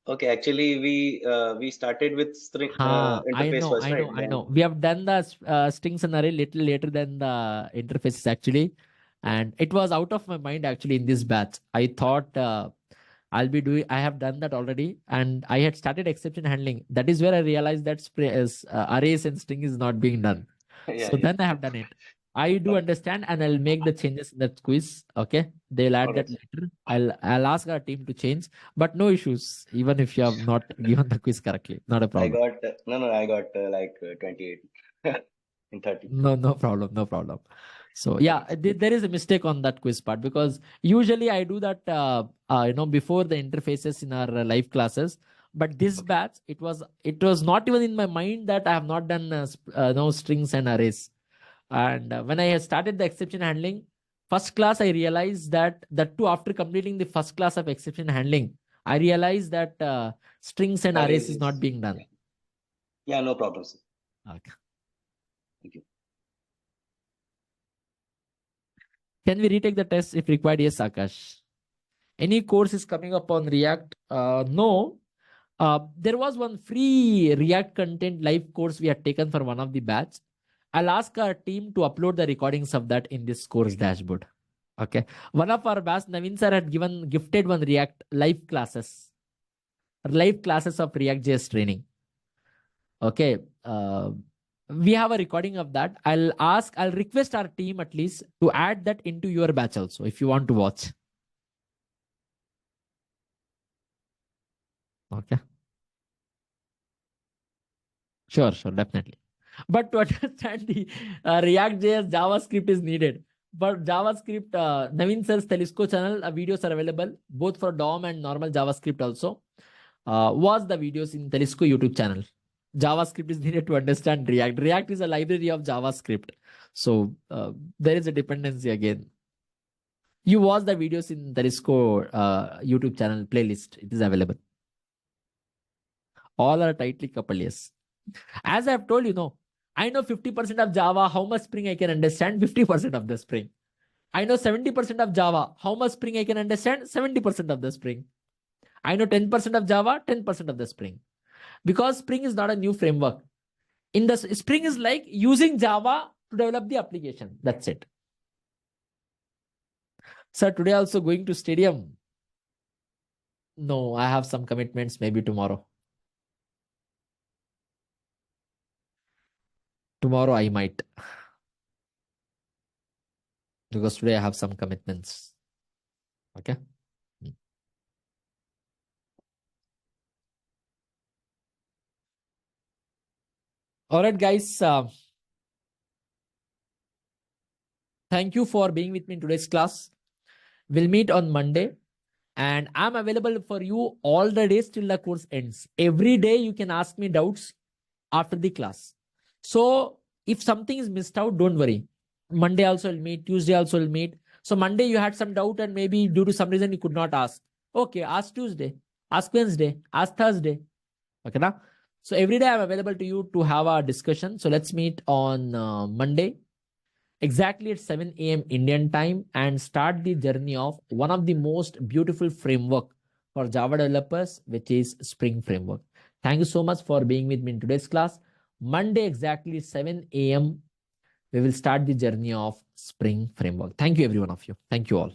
[SPEAKER 4] Okay, actually we started with string
[SPEAKER 2] I
[SPEAKER 4] interface
[SPEAKER 2] know,
[SPEAKER 4] first,
[SPEAKER 2] I know,
[SPEAKER 4] right?
[SPEAKER 2] I
[SPEAKER 4] Then
[SPEAKER 2] know. We have done the strings and array little later than the interfaces actually, and it was out of my mind actually in this batch. I thought I'll be doing. I have done that already, and I had started exception handling. That is where I realized that arrays and string is not being done.
[SPEAKER 4] yeah,
[SPEAKER 2] So
[SPEAKER 4] yeah.
[SPEAKER 2] then I have done it. I do
[SPEAKER 4] Okay,
[SPEAKER 2] understand, and I'll make the changes in that quiz. Okay, they'll add
[SPEAKER 4] all right,
[SPEAKER 2] that
[SPEAKER 4] sir.
[SPEAKER 2] later. I'll ask our team to change, but no issues. Even if you have not given the quiz correctly, not a
[SPEAKER 4] I
[SPEAKER 2] problem.
[SPEAKER 4] got no, I got like 28 in 30.
[SPEAKER 2] No problem, no problem. So
[SPEAKER 4] All
[SPEAKER 2] yeah,
[SPEAKER 4] right, sir.
[SPEAKER 2] there is a mistake on that quiz part because usually I do that, before the interfaces in our live classes. But this
[SPEAKER 4] Okay,
[SPEAKER 2] batch, it was not even in my mind that I have not done no strings and arrays. And when I started the exception handling, first class, I realized that too after completing the first class of exception handling, I realized that strings and arrays
[SPEAKER 4] arrays
[SPEAKER 2] is not
[SPEAKER 4] is
[SPEAKER 2] being done.
[SPEAKER 4] yeah, yeah, no problem, sir.
[SPEAKER 2] Okay.
[SPEAKER 4] Thank you.
[SPEAKER 2] Can we retake the test if required? Yes, Akash. Any course is coming up on React? No. There was one free React content live course we had taken for one of the batch. I'll ask our team to upload the recordings of that in this course dashboard. Okay. One of our batch, Naveen sir, had gifted one React live classes of React.js training. Okay. We have a recording of that. I'll request our team at least to add that into your batch also if you want to watch. Okay. Sure, definitely. But to understand the React.js JavaScript is needed. But JavaScript, Naveen sir's Telesco channel videos are available both for DOM and normal JavaScript also. Watch the videos in Telesco YouTube channel. JavaScript is needed to understand React. React is a library of JavaScript. So there is a dependency again. You watch the videos in Telesco YouTube channel playlist. It is available. All are tightly coupled, yes. As I've told you, no, I know 50% of Java, how much Spring I can understand, 50% of the Spring. I know 70% of Java, how much Spring I can understand, 70% of the Spring. I know 10% of Java, 10% of the Spring. Because Spring is not a new framework. In the Spring is like using Java to develop the application. That's it. Sir, today also going to stadium. No, I have some commitments maybe tomorrow. Tomorrow I might. Because today I have some commitments. Okay. All right, guys. Thank you for being with me in today's class. We'll meet on Monday, and I'm available for you all the days till the course ends. Every day you can ask me doubts after the class. So if something is missed out, don't worry. Monday also will meet, Tuesday also will meet. So Monday you had some doubt and maybe due to some reason you could not ask. Okay, ask Tuesday, ask Wednesday, ask Thursday. Okay, now. So every day I'm available to you to have a discussion. So let's meet on Monday, exactly at 7 a.m. Indian time, and start the journey of one of the most beautiful framework for Java developers, which is Spring Framework. Thank you so much for being with me in today's class. Monday, exactly 7 a.m., we will start the journey of Spring Framework. Thank you, every one of you. Thank you all.